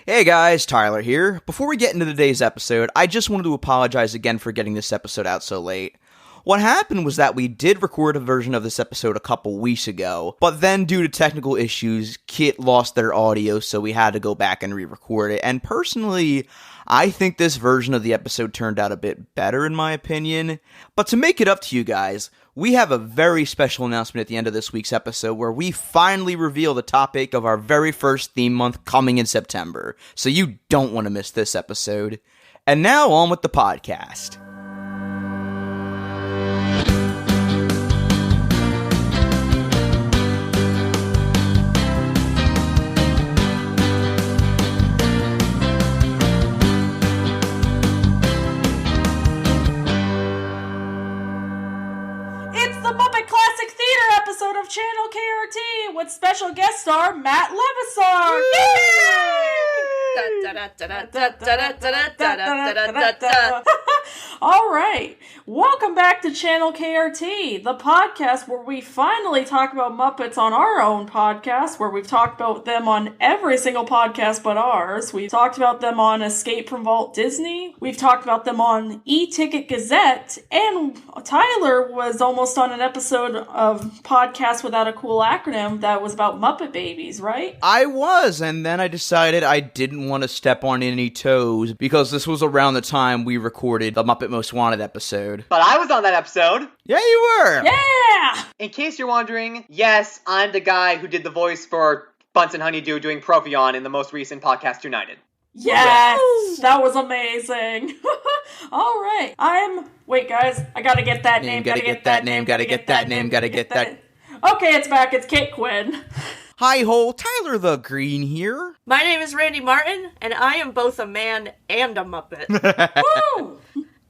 Hey guys, Tyler here. Before we get into today's episode, I just wanted to apologize again for getting this episode out so late. What happened was that we did record a version of this episode a couple weeks ago, but then due to technical issues, Kit lost their audio, so we had to go back and re-record it. And personally, I think this version of the episode turned out a bit better in my opinion. But to make it up to you guys, we have a very special announcement at the end of this week's episode where we finally reveal the topic of our very first theme month coming in September. So you don't want to miss this episode. And now on with the podcast. Episode of Channel KRT with special guest star Matt LeVasseur. All right, welcome back to Channel KRT, the podcast where we finally talk about Muppets on our own podcast, where we've talked about them on every single podcast but ours. We've talked about them on Escape from Walt Disney. We've talked about them on E-Ticket Gazette, and Tyler was almost on an episode of Podcast Without a Cool Acronym that was about Muppet Babies, right? I was, and then I decided I didn't want to step on any toes because this was around the time we recorded the Muppet Most Wanted episode. But I was on that episode. Yeah, you were. Yeah! In case you're wondering, yes, I'm the guy who did the voice for Bunsen Honeydew doing Profion in the most recent Podcast United. Yes! That was amazing. All right. Wait, guys. I gotta get that name. Gotta get that name. Gotta get that name. Gotta get that. Okay, it's back. It's Kate Quinn. Hi-ho, Tyler the Green here. My name is Randy Martin, and I am both a man and a Muppet. Woo!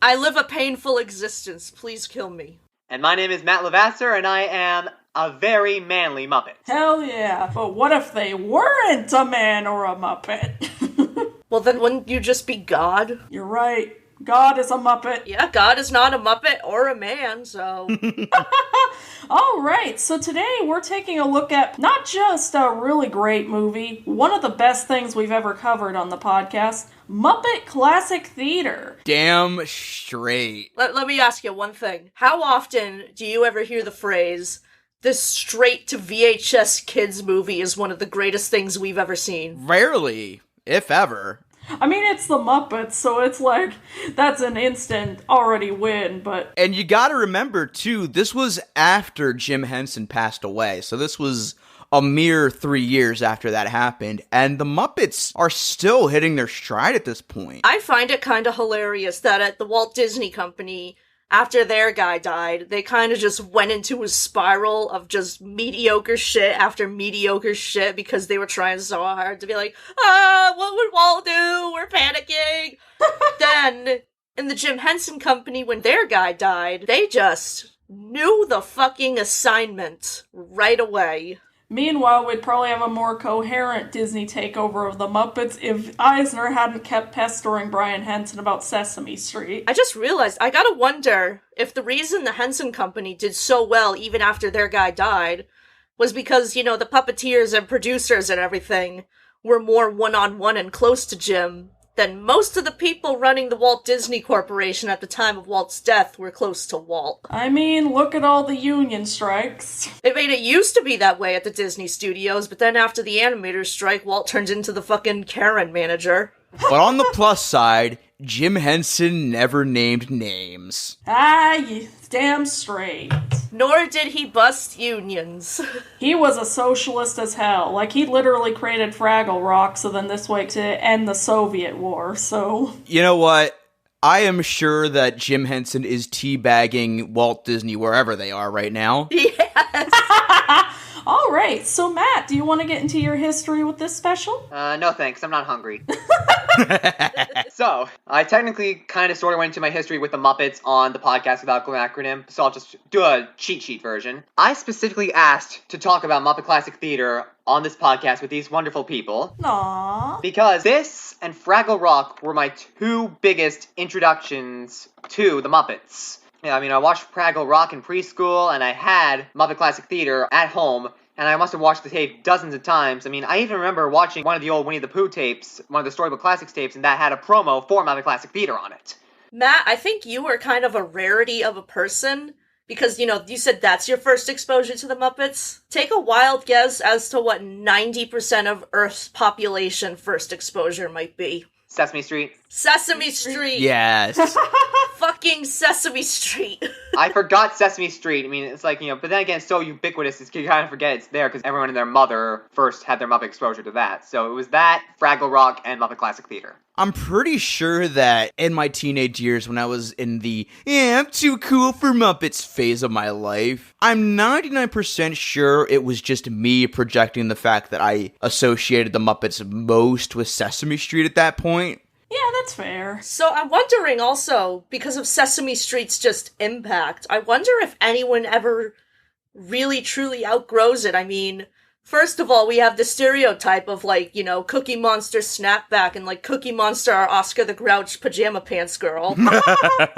I live a painful existence. Please kill me. And my name is Matt LeVasseur, and I am a very manly Muppet. Hell yeah. But what if they weren't a man or a Muppet? Well, then wouldn't you just be God? You're right. God is a Muppet. Yeah, God is not a Muppet or a man, so... All right, so today we're taking a look at not just a really great movie, one of the best things we've ever covered on the podcast, Muppet Classic Theater. Damn straight. Let me ask you one thing. How often do you ever hear the phrase, this straight-to-VHS kids movie is one of the greatest things we've ever seen? Rarely, if ever. I mean, it's the Muppets, so it's like, that's an instant already win, but... And you gotta remember, too, this was after Jim Henson passed away, so this was a mere 3 years after that happened, and the Muppets are still hitting their stride at this point. I find it kind of hilarious that at the Walt Disney Company, after their guy died, they kind of just went into a spiral of just mediocre shit after mediocre shit because they were trying so hard to be like, what would Walt do? We're panicking. Then, in the Jim Henson Company, when their guy died, they just knew the fucking assignment right away. Meanwhile, we'd probably have a more coherent Disney takeover of the Muppets if Eisner hadn't kept pestering Brian Henson about Sesame Street. I just realized, I gotta wonder if the reason the Henson Company did so well even after their guy died was because, the puppeteers and producers and everything were more one-on-one and close to Jim than most of the people running the Walt Disney Corporation at the time of Walt's death were close to Walt. I mean, look at all the union strikes. It used to be that way at the Disney studios, but then after the animators strike, Walt turns into the fucking Karen manager. But on the plus side, Jim Henson never named names. You damn straight. Nor did he bust unions. He was a socialist as hell. Like, he literally created Fraggle Rock, so then this way to end the Soviet war, so... You know what? I am sure that Jim Henson is teabagging Walt Disney wherever they are right now. Yes! All right, so Matt, do you want to get into your history with this special? No thanks, I'm not hungry. So, I technically kind of sort of went into my history with the Muppets on the Podcast Without a Cool Acronym, so I'll just do a cheat sheet version. I specifically asked to talk about Muppet Classic Theater on this podcast with these wonderful people. Aww. Because this and Fraggle Rock were my two biggest introductions to the Muppets. Yeah, I mean, I watched Fraggle Rock in preschool, and I had Muppet Classic Theater at home and I must have watched the tape dozens of times. I mean, I even remember watching one of the old Winnie the Pooh tapes, one of the Storybook Classics tapes, and that had a promo for Muppet Classic Theater on it. Matt, I think you are kind of a rarity of a person, because, you said that's your first exposure to the Muppets. Take a wild guess as to what 90% of Earth's population first exposure might be. Sesame Street. Sesame Street! Yes. Fucking Sesame Street. I forgot Sesame Street. I mean, it's like, but then again, it's so ubiquitous, you kind of forget it's there, because everyone and their mother first had their Muppet exposure to that. So it was that, Fraggle Rock, and Muppet Classic Theater. I'm pretty sure that in my teenage years, when I was in the I'm too cool for Muppets phase of my life, I'm 99% sure it was just me projecting the fact that I associated the Muppets most with Sesame Street at that point. Yeah, that's fair. So I'm wondering also, because of Sesame Street's just impact, I wonder if anyone ever really truly outgrows it. I mean, first of all, we have the stereotype of, Cookie Monster Snapback and, Cookie Monster our Oscar the Grouch pajama pants girl,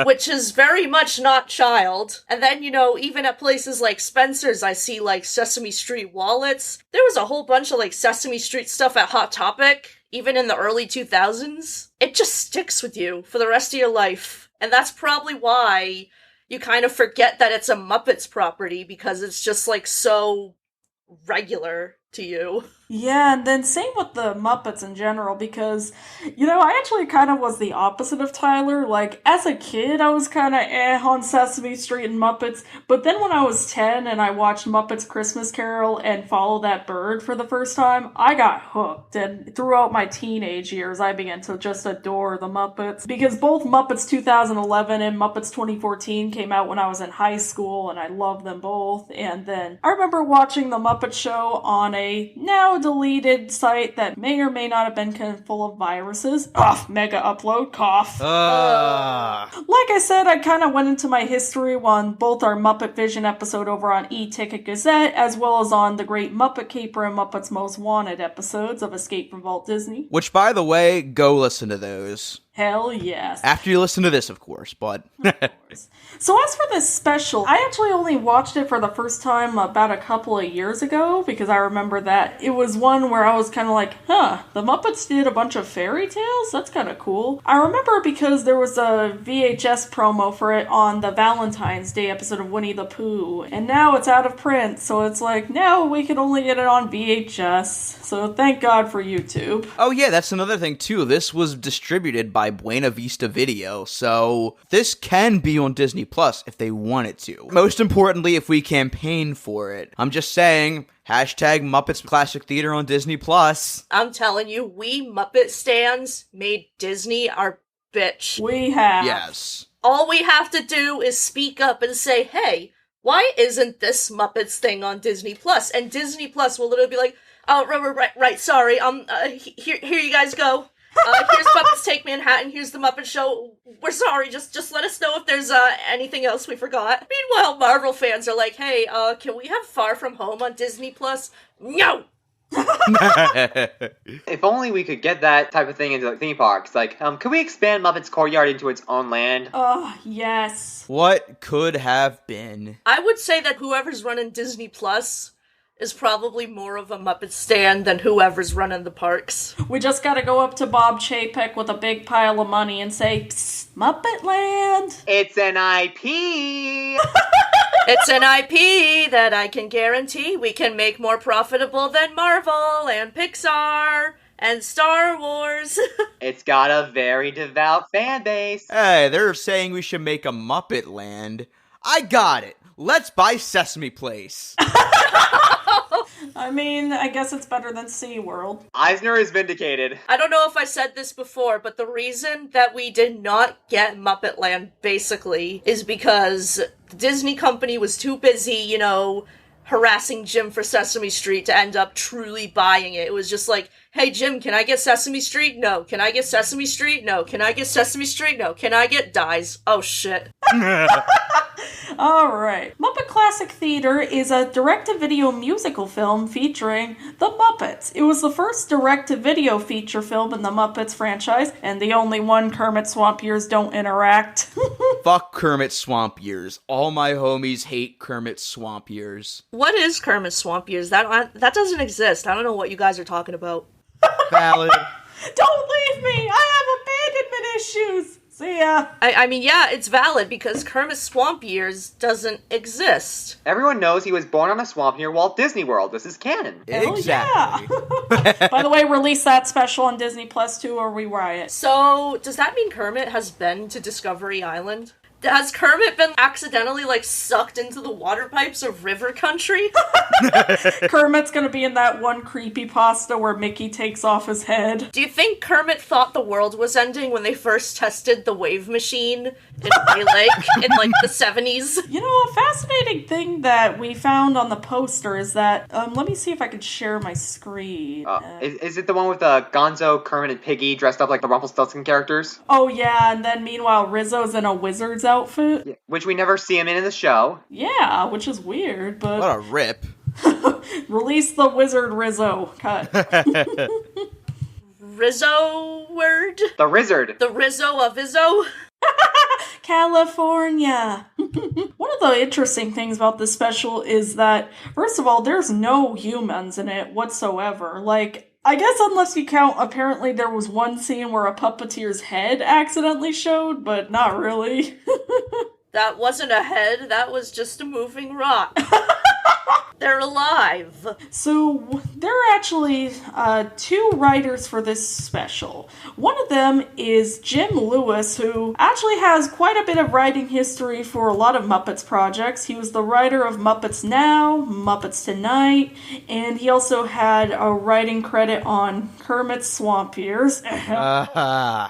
which is very much not child. And then, even at places like Spencer's, I see, Sesame Street wallets. There was a whole bunch of, Sesame Street stuff at Hot Topic, even in the early 2000s. It just sticks with you for the rest of your life. And that's probably why you kind of forget that it's a Muppets property, because it's just, so regular to you. Yeah, and then same with the Muppets in general, because, I actually kind of was the opposite of Tyler. As a kid, I was kind of on Sesame Street and Muppets, but then when I was 10 and I watched Muppets Christmas Carol and Follow That Bird for the first time, I got hooked, and throughout my teenage years, I began to just adore the Muppets, because both Muppets 2011 and Muppets 2014 came out when I was in high school, and I loved them both. And then I remember watching the Muppet Show on a now deleted site that may or may not have been kind of full of viruses. Mega upload, cough. Like I said, I kind of went into my history on both our Muppet Vision episode over on E-Ticket Gazette, as well as on the Great Muppet Caper and Muppets Most Wanted episodes of Escape from Walt Disney. Which, by the way, go listen to those. Hell yes. After you listen to this, of course, but... So as for this special, I actually only watched it for the first time about a couple of years ago, because I remember that it was one where I was kind of like, the Muppets did a bunch of fairy tales? That's kind of cool. I remember because there was a VHS promo for it on the Valentine's Day episode of Winnie the Pooh, and now it's out of print, so it's like, now we can only get it on VHS, so thank God for YouTube. Oh yeah, that's another thing too. This was distributed by Buena Vista Video, so this can be on Disney Plus if they want it to. Most importantly, if we campaign for it. I'm just saying, hashtag Muppets Classic Theater on Disney Plus. I'm telling you, we Muppet stans made Disney our bitch. We have. Yes. All we have to do is speak up and say, hey, why isn't this Muppets thing on Disney Plus? And Disney Plus will literally be like, oh, right, sorry, here you guys go. Here's Muppets Take Manhattan, here's the Muppet Show. We're sorry, just let us know if there's anything else we forgot. Meanwhile, Marvel fans are like, hey, can we have Far From Home on Disney Plus? No! If only we could get that type of thing into theme parks. Could we expand Muppets Courtyard into its own land? Oh, yes. What could have been? I would say that whoever's running Disney Plus is probably more of a Muppet stan than whoever's running the parks. We just gotta go up to Bob Chapek with a big pile of money and say, psst, Muppet Land! It's an IP! It's an IP that I can guarantee we can make more profitable than Marvel and Pixar and Star Wars. It's got a very devout fan base. Hey, they're saying we should make a Muppet Land. I got it. Let's buy Sesame Place. I mean, I guess it's better than SeaWorld. Eisner is vindicated. I don't know if I said this before, but the reason that we did not get Muppet Land, basically, is because the Disney company was too busy, harassing Jim for Sesame Street to end up truly buying it. It was just like, hey, Jim, can I get Sesame Street? No. Can I get Sesame Street? No. Can I get Sesame Street? No. Can I get Dies? Oh, shit. Alright. Muppet Classic Theater is a direct-to-video musical film featuring the Muppets. It was the first direct-to-video feature film in the Muppets franchise, and the only one Kermit Swamp Years don't interact. Fuck Kermit Swamp Years. All my homies hate Kermit Swamp Years. What is Kermit Swamp Years? That doesn't exist. I don't know what you guys are talking about. Valid. Don't leave me! I have abandonment issues! See ya! I mean, yeah, it's valid because Kermit Swamp Years doesn't exist. Everyone knows he was born on a swamp near Walt Disney World. This is canon. Exactly. Yeah. By the way, release that special on Disney Plus too, or we riot. So, does that mean Kermit has been to Discovery Island? Has Kermit been accidentally, sucked into the water pipes of River Country? Kermit's gonna be in that one creepypasta where Mickey takes off his head. Do you think Kermit thought the world was ending when they first tested the wave machine in Bay Lake in, the 70s? You know, a fascinating thing that we found on the poster is that, let me see if I can share my screen. Is it the one with Gonzo, Kermit, and Piggy dressed up like the Rumpelstiltskin characters? Oh yeah, and then meanwhile Rizzo's in a wizard's outfit. Yeah, which we never see him in the show. Yeah, which is weird, but... What a rip. Release the wizard Rizzo. Cut. Rizzo word? The Rizzard. The Rizzo of Izzo? California. One of the interesting things about this special is that, first of all, there's no humans in it whatsoever. I guess unless you count, apparently there was one scene where a puppeteer's head accidentally showed, but not really. That wasn't a head, that was just a moving rock. They're alive. So, there are actually two writers for this special. One of them is Jim Lewis, who actually has quite a bit of writing history for a lot of Muppets projects. He was the writer of Muppets Now, Muppets Tonight, and he also had a writing credit on Kermit's Swamp Years.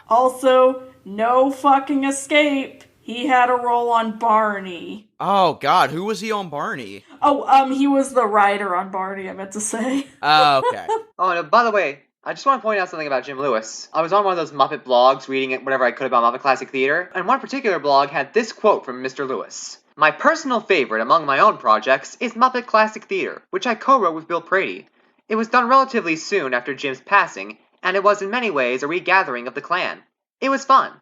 Also, no fucking escape. He had a role on Barney. Oh, God, who was he on Barney? Oh, he was the writer on Barney, I meant to say. Oh, okay. Oh, and by the way, I just want to point out something about Jim Lewis. I was on one of those Muppet blogs reading whatever I could about Muppet Classic Theater, and one particular blog had this quote from Mr. Lewis. My personal favorite among my own projects is Muppet Classic Theater, which I co-wrote with Bill Prady. It was done relatively soon after Jim's passing, and it was in many ways a regathering of the clan. It was fun.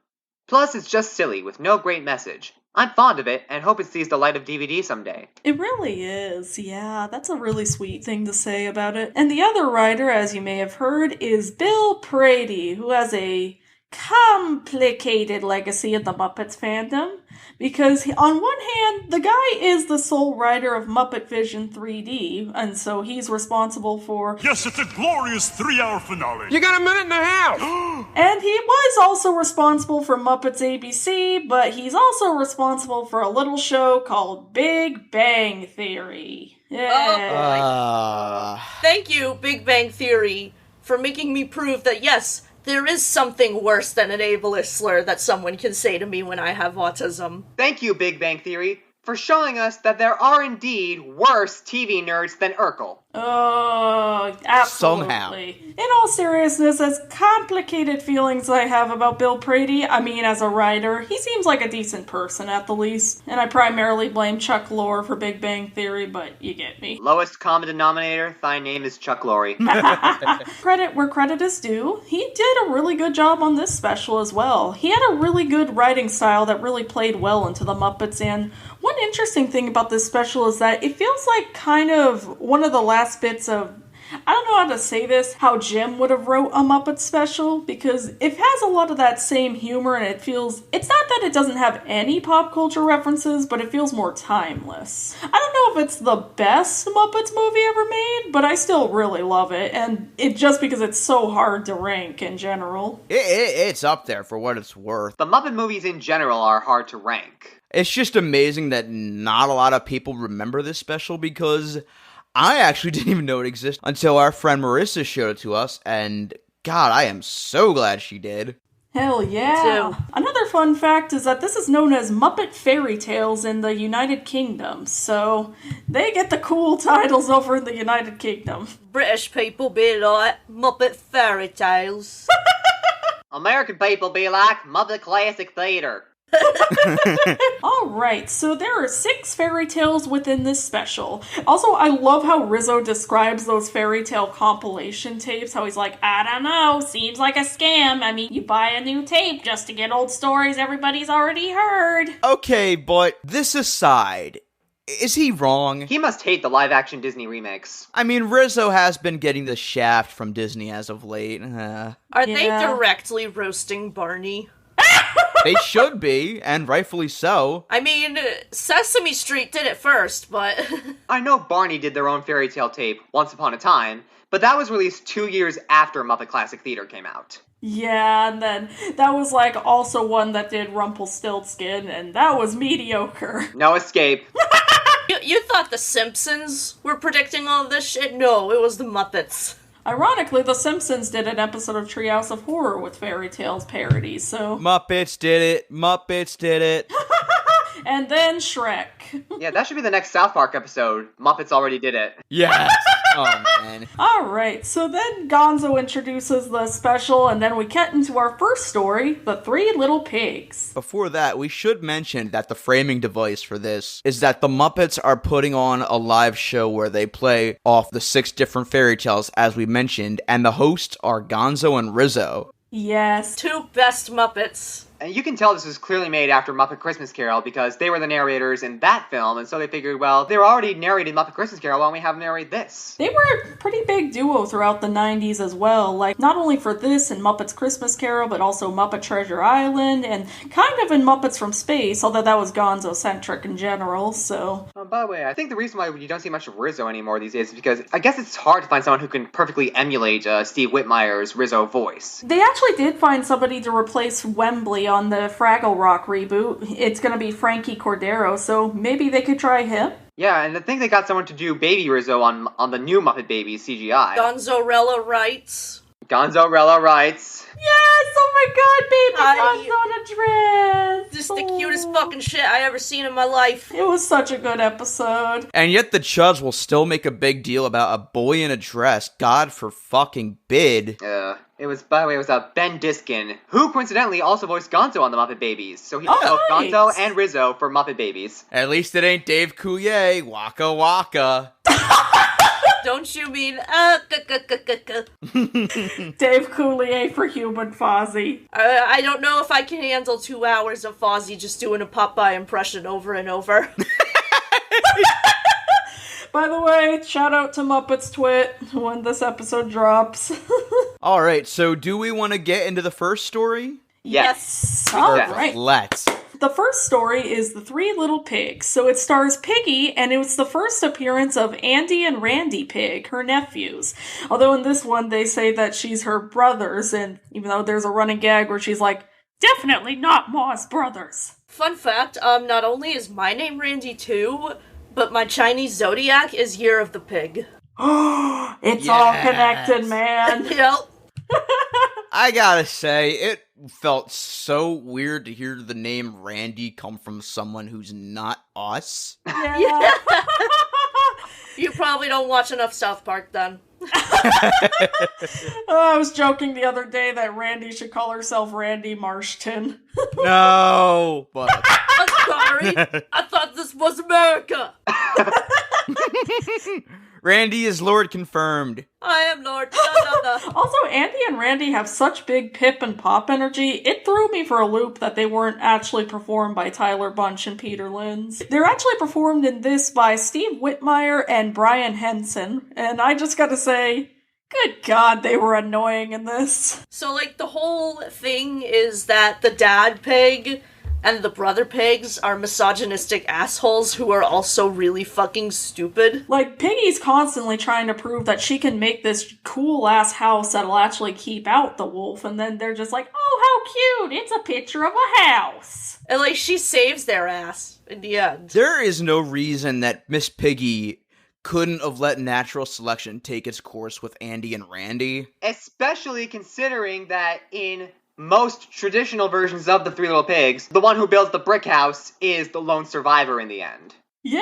Plus, it's just silly, with no great message. I'm fond of it, and hope it sees the light of DVD someday. It really is, yeah. That's a really sweet thing to say about it. And the other writer, as you may have heard, is Bill Prady, who has a complicated legacy in the Muppets fandom. Because on one hand, the guy is the sole writer of Muppet Vision 3D, and so he's responsible for... Yes, it's a glorious 3-hour finale. You got a minute and a half! And he was also responsible for Muppets ABC, but he's also responsible for a little show called Big Bang Theory. Yeah. Thank you, Big Bang Theory, for making me prove that yes, there is something worse than an ableist slur that someone can say to me when I have autism. Thank you, Big Bang Theory, for showing us that there are indeed worse TV nerds than Urkel. Oh, absolutely. Somehow. In all seriousness, as complicated feelings I have about Bill Prady, as a writer, he seems like a decent person at the least. And I primarily blame Chuck Lorre for Big Bang Theory, but you get me. Lowest common denominator, thy name is Chuck Lorre. Credit where credit is due. He did a really good job on this special as well. He had a really good writing style that really played well into the Muppets, and one interesting thing about this special is that it feels like kind of one of the last bits of, I don't know how to say this, how Jim would have wrote a Muppet special, because it has a lot of that same humor, and it's not that it doesn't have any pop culture references, but it feels more timeless. I don't know if it's the best Muppets movie ever made, but I still really love it, and it just because it's so hard to rank in general. It's up there for what it's worth. The Muppet movies in general are hard to rank. It's just amazing that not a lot of people remember this special, because I actually didn't even know it existed until our friend Marissa showed it to us, and God, I am so glad she did. Hell yeah. Too. Another fun fact is that this is known as Muppet Fairy Tales in the United Kingdom, so they get the cool titles over in the United Kingdom. British people be like Muppet Fairy Tales. American people be like Muppet Classic Theater. Alright, so there are 6 fairy tales within this special. Also, I love how Rizzo describes those fairy tale compilation tapes, how he's like, I don't know, seems like a scam. I mean, you buy a new tape just to get old stories everybody's already heard. Okay, but this aside, is he wrong? He must hate the live-action Disney remakes. I mean, Rizzo has been getting the shaft from Disney as of late. Are they directly roasting Barney? They should be, and rightfully so. I mean, Sesame Street did it first, but... I know Barney did their own fairy tale tape, Once Upon a Time, but that was released 2 years after Muppet Classic Theater came out. Yeah, and then that was like also one that did Rumpelstiltskin, and that was mediocre. No escape. You thought the Simpsons were predicting all this shit? No, it was the Muppets. Ironically, The Simpsons did an episode of Treehouse of Horror with fairy tales parodies, so... Muppets did it. Muppets did it. And then Shrek. Yeah, that should be the next South Park episode. Muppets already did it. Yes. Oh, man. Alright, so then Gonzo introduces the special, and then we get into our first story, The Three Little Pigs. Before that, we should mention that the framing device for this is that the Muppets are putting on a live show where they play off the 6 different fairy tales, as we mentioned, and the hosts are Gonzo and Rizzo. Yes. 2 best Muppets. And you can tell this was clearly made after Muppet Christmas Carol because they were the narrators in that film, and so they figured, well, they were already narrating Muppet Christmas Carol, why don't we have them narrate this? They were a pretty big duo throughout the 90s as well, like not only for this and Muppets Christmas Carol, but also Muppet Treasure Island, and kind of in Muppets from Space, although that was Gonzo-centric in general, so... By the way, I think the reason why you don't see much of Rizzo anymore these days is because I guess it's hard to find someone who can perfectly emulate Steve Whitmire's Rizzo voice. They actually did find somebody to replace Wembley on the Fraggle Rock reboot. It's gonna be Frankie Cordero, so maybe they could try him? Yeah, and I think they got someone to do Baby Rizzo on the new Muppet Babies CGI. Gonzorella writes. Gonzorella writes. Yes! Oh my god, baby Gonzo in a dress! This is the cutest fucking shit I ever seen in my life. It was such a good episode. And yet the Chuds will still make a big deal about a boy in a dress. God for fucking bid. It was Ben Diskin, who coincidentally also voiced Gonzo on the Muppet Babies. So he both nice. Gonzo and Rizzo for Muppet Babies. At least it ain't Dave Coulier. Waka waka. Don't you mean, Dave Coulier for Human Fozzie. I don't know if I can handle 2 hours of Fozzie just doing a Popeye impression over and over. By the way, shout out to Muppets Twit when this episode drops. Alright, so do we want to get into the first story? Yes. Alright. Let's. The first story is The Three Little Pigs. So it stars Piggy, and it was the first appearance of Andy and Randy Pig, her nephews. Although in this one, they say that she's her brothers, and even though there's a running gag where she's like, definitely not Ma's brothers. Fun fact, not only is my name Randy too, but my Chinese zodiac is Year of the Pig. It's all connected, man. Yep. I gotta say, it felt so weird to hear the name Randy come from someone who's not us. Yeah. You probably don't watch enough South Park then. I was joking the other day that Randy should call herself Randy Marshton. No, but... I'm sorry. I thought this was America. Randy is Lord confirmed. I am Lord. Also, Andy and Randy have such big pip and pop energy, it threw me for a loop that they weren't actually performed by Tyler Bunch and Peter Linz. They're actually performed in this by Steve Whitmire and Brian Henson, and I just gotta say, good God, they were annoying in this. So, like, the whole thing is that the dad pig and the brother pigs are misogynistic assholes who are also really fucking stupid. Like, Piggy's constantly trying to prove that she can make this cool-ass house that'll actually keep out the wolf, and then they're just like, oh, how cute, it's a picture of a house. And, like, she saves their ass in the end. There is no reason that Miss Piggy couldn't have let natural selection take its course with Andy and Randy. Especially considering that in most traditional versions of the Three Little Pigs, the one who builds the brick house is the lone survivor in the end. Yeah.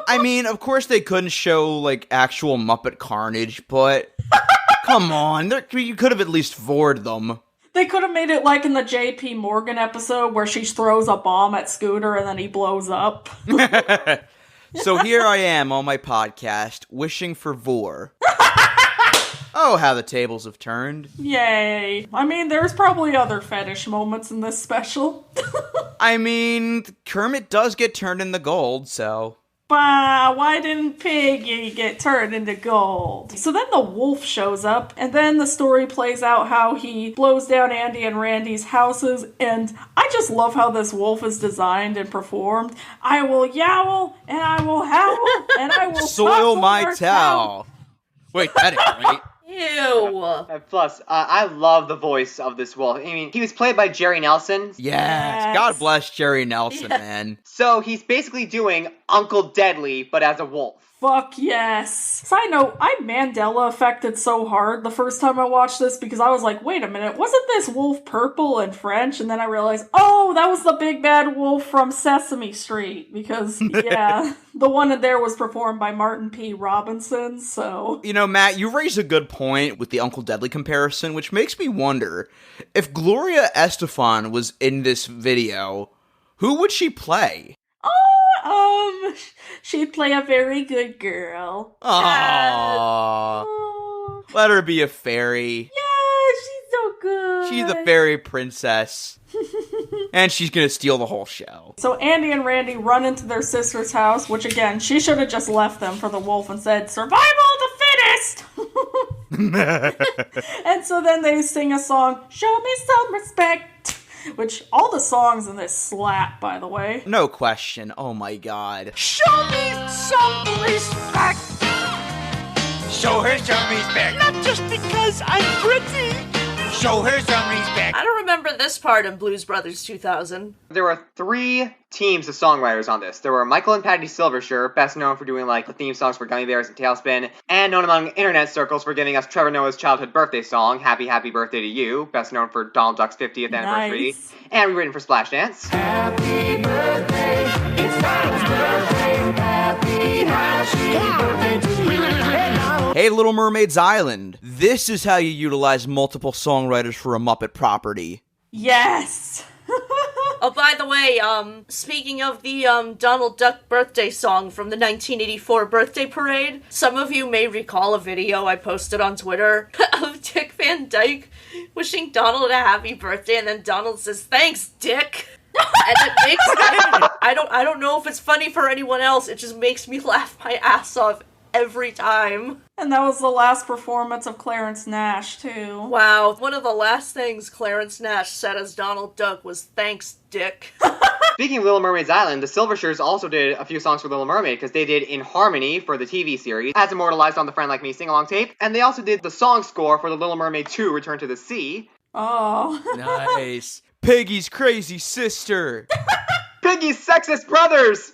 I mean, of course they couldn't show, like, actual Muppet carnage, but come on, you could have at least vored them. They could have made it like in the J.P. Morgan episode where she throws a bomb at Scooter and then he blows up. So here I am on my podcast, wishing for vor. Oh, how the tables have turned. Yay. I mean, there's probably other fetish moments in this special. I mean, Kermit does get turned into gold, so... Bah, why didn't Piggy get turned into gold? So then the wolf shows up, and then the story plays out how he blows down Andy and Randy's houses, and I just love how this wolf is designed and performed. I will yowl, and I will howl, and I will soil my towel. Wait, that ain't right. Ew. Plus, I love the voice of this wolf. I mean, he was played by Jerry Nelson. Yes. God bless Jerry Nelson, man. So he's basically doing Uncle Deadly, but as a wolf. Fuck yes. Side note, I Mandela affected so hard the first time I watched this because I was like, wait a minute, wasn't this wolf purple and French? And then I realized, oh, that was the big bad wolf from Sesame Street. Because, yeah, the one in there was performed by Martin P. Robinson, so... You know, Matt, you raise a good point with the Uncle Deadly comparison, which makes me wonder, if Gloria Estefan was in this video, who would she play? She'd play a very good girl. Aww. Let her be a fairy. Yeah, she's so good. She's a fairy princess. And she's gonna steal the whole show. So Andy and Randy run into their sister's house, which again, she should have just left them for the wolf and said, survival of the fittest! And so then they sing a song, Show Me Some Respect. Which, all the songs in this slap, by the way. No question. Oh my god. Show me some respect. Show her some respect. Not just because I'm pretty. Show her some respect. I don't remember this part in Blues Brothers 2000. There were 3 teams of songwriters on this. There were Michael and Patty Silversher, best known for doing like the theme songs for Gummy Bears and Tailspin, and known among internet circles for giving us Trevor Noah's childhood birthday song, Happy Happy Birthday to You, best known for Donald Duck's 50th anniversary, and rewritten for Splashdance. Happy birthday, it's Donald's birthday. Happy birthday to you. Hey, Little Mermaid's Island. This is how you utilize multiple songwriters for a Muppet property. Yes! Oh, by the way, speaking of the, Donald Duck birthday song from the 1984 birthday parade, some of you may recall a video I posted on Twitter of Dick Van Dyke wishing Donald a happy birthday, and then Donald says, "Thanks, Dick." And it makes I don't know if it's funny for anyone else, it just makes me laugh my ass off every time. And that was the last performance of Clarence Nash, too. Wow, one of the last things Clarence Nash said as Donald Duck was, "Thanks, Dick." Speaking of Little Mermaid's Island, the Silvershires also did a few songs for Little Mermaid, because they did In Harmony for the TV series, as immortalized on the Friend Like Me sing-along tape, and they also did the song score for the Little Mermaid 2 Return to the Sea. Oh. Nice. Piggy's crazy sister. Piggy's sexist brothers!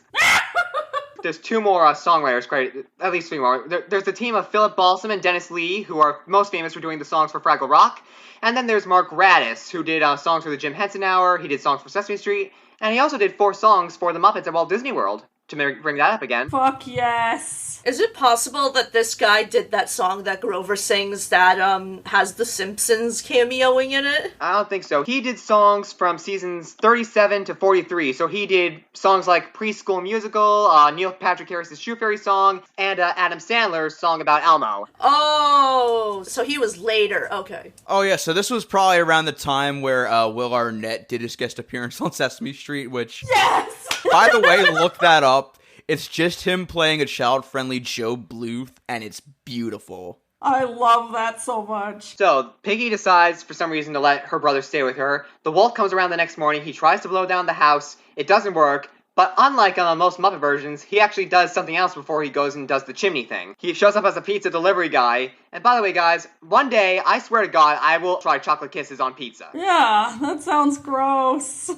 There's 2 more songwriters credited, at least 3 more. There's a team of Philip Balsam and Dennis Lee, who are most famous for doing the songs for Fraggle Rock. And then there's Mark Radis, who did songs for the Jim Henson Hour, he did songs for Sesame Street, and he also did 4 songs for the Muppets at Walt Disney World, to bring that up again. Fuck yes. Is it possible that this guy did that song that Grover sings that, has the Simpsons cameoing in it? I don't think so. He did songs from seasons 37 to 43, so he did songs like Preschool Musical, Neil Patrick Harris's Shoe Fairy song, and Adam Sandler's song about Elmo. Oh, so he was later, okay. Oh yeah, so this was probably around the time where Will Arnett did his guest appearance on Sesame Street, which... Yes! By the way, look that up. It's just him playing a child-friendly Joe Bluth, and it's beautiful. I love that so much. So, Piggy decides for some reason to let her brother stay with her. The wolf comes around the next morning, he tries to blow down the house, it doesn't work, but unlike most Muppet versions, he actually does something else before he goes and does the chimney thing. He shows up as a pizza delivery guy, and by the way guys, one day, I swear to God, I will try chocolate kisses on pizza. Yeah, that sounds gross.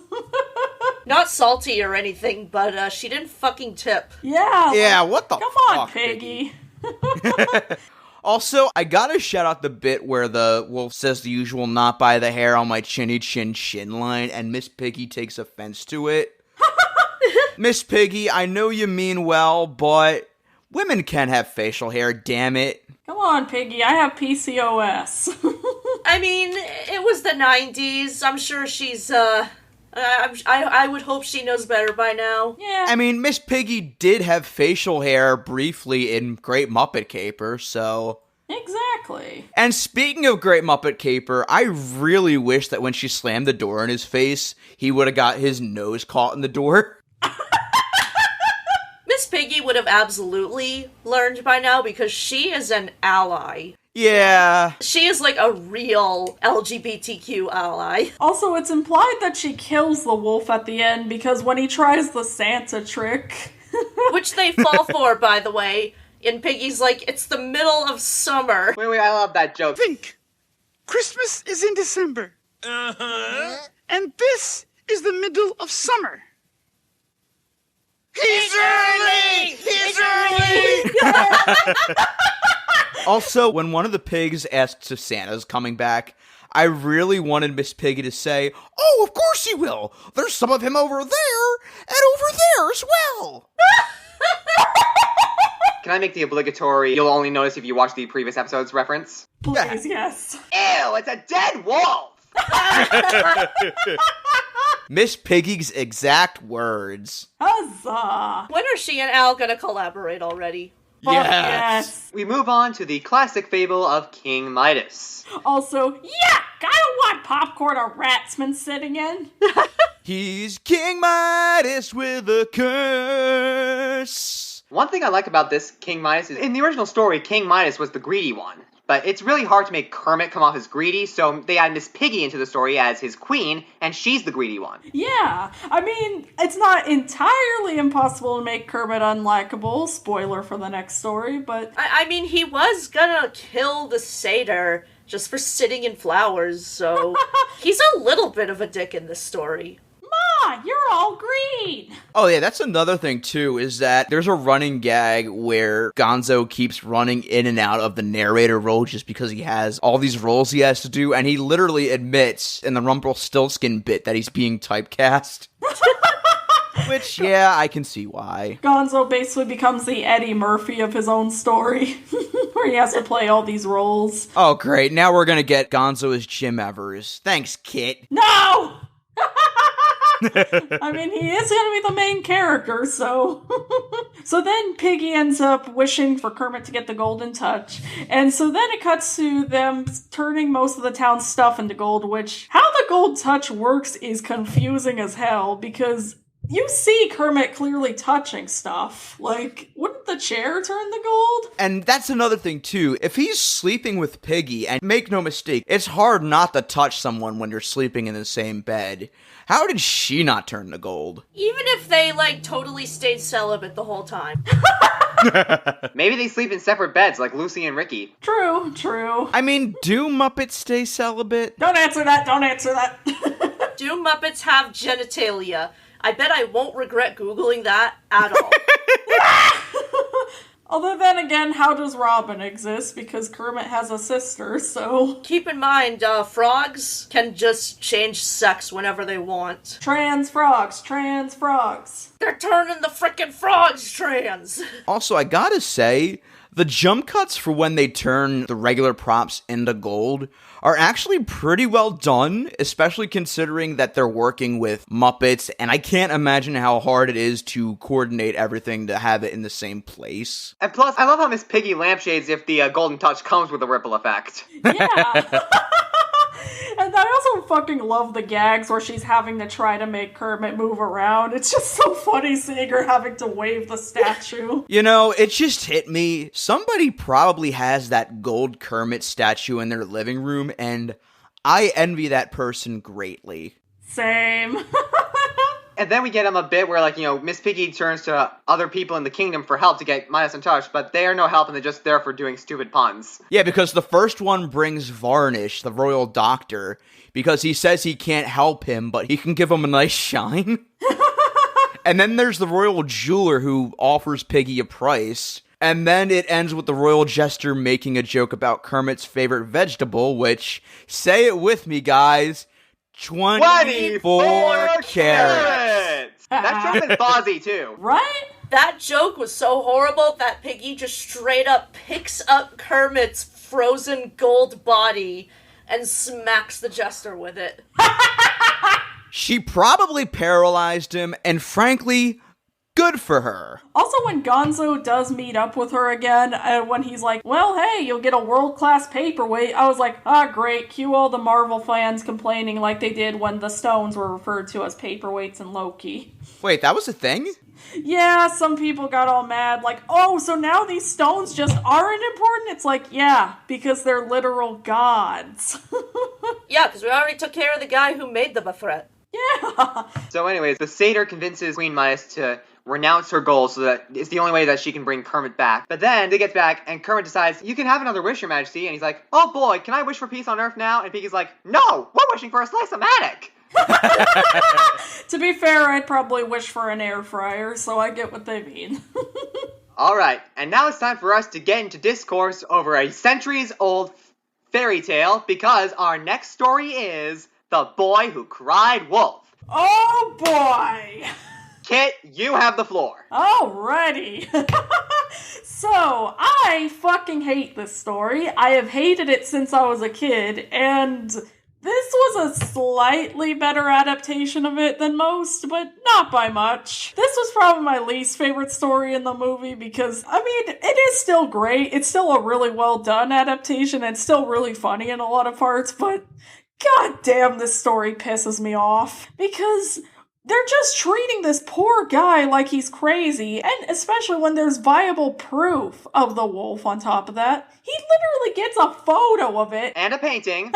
Not salty or anything, but she didn't fucking tip. Yeah. Yeah, what the Come fuck, on, Piggy. Also, I gotta shout out the bit where the wolf says the usual "not by the hair on my chinny chin chin" line, and Miss Piggy takes offense to it. Miss Piggy, I know you mean well, but women can have facial hair, damn it. Come on, Piggy, I have PCOS. I mean, it was the 90s. I'm sure she's, I would hope she knows better by now. Yeah. I mean, Miss Piggy did have facial hair briefly in Great Muppet Caper, so... Exactly. And speaking of Great Muppet Caper, I really wish that when she slammed the door in his face, he would have got his nose caught in the door. Miss Piggy would have absolutely learned by now because she is an ally. Yeah. She is like a real LGBTQ ally. Also, it's implied that she kills the wolf at the end because when he tries the Santa trick... Which they fall for, by the way. And Piggy's like, it's the middle of summer. Wait, I love that joke. Think. Christmas is in December. Uh-huh. And this is the middle of summer. He's early! He's early! Also, when one of the pigs asks if Santa's coming back, I really wanted Miss Piggy to say, "Oh, of course he will! There's some of him over there, and over there as well!" Can I make the obligatory, you'll only notice if you watch the previous episodes reference? Please, yes. Ew, it's a dead wolf! Miss Piggy's exact words. Huzzah! When are she and Al gonna collaborate already? Fuck Yes. We move on to the classic fable of King Midas. Also, yuck! I don't want popcorn a rat's been sitting in. He's King Midas with a curse. One thing I like about this King Midas is, in the original story, King Midas was the greedy one. But it's really hard to make Kermit come off as greedy, so they add Miss Piggy into the story as his queen, and she's the greedy one. Yeah, I mean, it's not entirely impossible to make Kermit unlikable, spoiler for the next story, but... I mean, he was gonna kill the satyr just for sitting in flowers, so he's a little bit of a dick in this story. Ma, you're all green! Oh yeah, that's another thing too, is that there's a running gag where Gonzo keeps running in and out of the narrator role just because he has all these roles he has to do, and he literally admits in the Rumpelstiltskin bit that he's being typecast. Which, yeah, I can see why. Gonzo basically becomes the Eddie Murphy of his own story, where he has to play all these roles. Oh great, now we're gonna get Gonzo as Jim Evers. Thanks, Kit. No! I mean, he is gonna be the main character, so... So then Piggy ends up wishing for Kermit to get the golden touch, and so then it cuts to them turning most of the town's stuff into gold, which... How the gold touch works is confusing as hell, because... You see Kermit clearly touching stuff. Like, wouldn't the chair turn the gold? And that's another thing, too. If he's sleeping with Piggy, and make no mistake, it's hard not to touch someone when you're sleeping in the same bed. How did she not turn to gold? Even if they, like, totally stayed celibate the whole time. Maybe they sleep in separate beds like Lucy and Ricky. True, true. I mean, do Muppets stay celibate? Don't answer that, don't answer that. Do Muppets have genitalia? I bet I won't regret Googling that at all. Although then again, how does Robin exist? Because Kermit has a sister, so... Keep in mind, frogs can just change sex whenever they want. Trans frogs, trans frogs. They're turning the frickin' frogs trans! Also, I gotta say, the jump cuts for when they turn the regular props into gold are actually pretty well done, especially considering that they're working with Muppets, and I can't imagine how hard it is to coordinate everything to have it in the same place. And plus, I love how Miss Piggy lampshades if the golden touch comes with a ripple effect. Yeah. And I also fucking love the gags where she's having to try to make Kermit move around. It's just so funny seeing her having to wave the statue. You know, it just hit me. Somebody probably has that gold Kermit statue in their living room, and I envy that person greatly. Same. And then we get him a bit where, like, you know, Miss Piggy turns to other people in the kingdom for help to get Midas in touch, but they are no help and they're just there for doing stupid puns. Yeah, because the first one brings Varnish, the royal doctor, because he says he can't help him, but he can give him a nice shine. And then there's the royal jeweler who offers Piggy a price. And then it ends with the royal jester making a joke about Kermit's favorite vegetable, which, say it with me, guys, 24 carats. That should have been Fozzie, too. Right? That joke was so horrible that Piggy just straight up picks up Kermit's frozen gold body, and smacks the jester with it. She probably paralyzed him, and frankly, good for her. Also, when Gonzo does meet up with her again, when he's like, well, hey, you'll get a world-class paperweight, I was like, great, cue all the Marvel fans complaining like they did when the Stones were referred to as paperweights in Loki. Wait, that was a thing? Yeah, some people got all mad, like, oh, so now these stones just aren't important? It's like, yeah, because they're literal gods. Yeah, because we already took care of the guy who made the Befret. Yeah. So anyways, the satyr convinces Queen Mice to renounce her goal so that it's the only way that she can bring Kermit back. But then they get back and Kermit decides, you can have another wish, Your Majesty. And he's like, oh boy, can I wish for peace on Earth now? And Piggy's like, no, we're wishing for a slice-o-matic. To be fair, I'd probably wish for an air fryer, so I get what they mean. Alright, and now it's time for us to get into discourse over a centuries-old fairy tale, because our next story is The Boy Who Cried Wolf. Oh boy! Kit, you have the floor. Alrighty. So, I fucking hate this story. I have hated it since I was a kid, and this was a slightly better adaptation of it than most, but not by much. This was probably my least favorite story in the movie because, I mean, it is still great. It's still a really well done adaptation and still really funny in a lot of parts, but god damn, this story pisses me off. Because they're just treating this poor guy like he's crazy, and especially when there's viable proof of the wolf on top of that. He literally gets a photo of it. And a painting.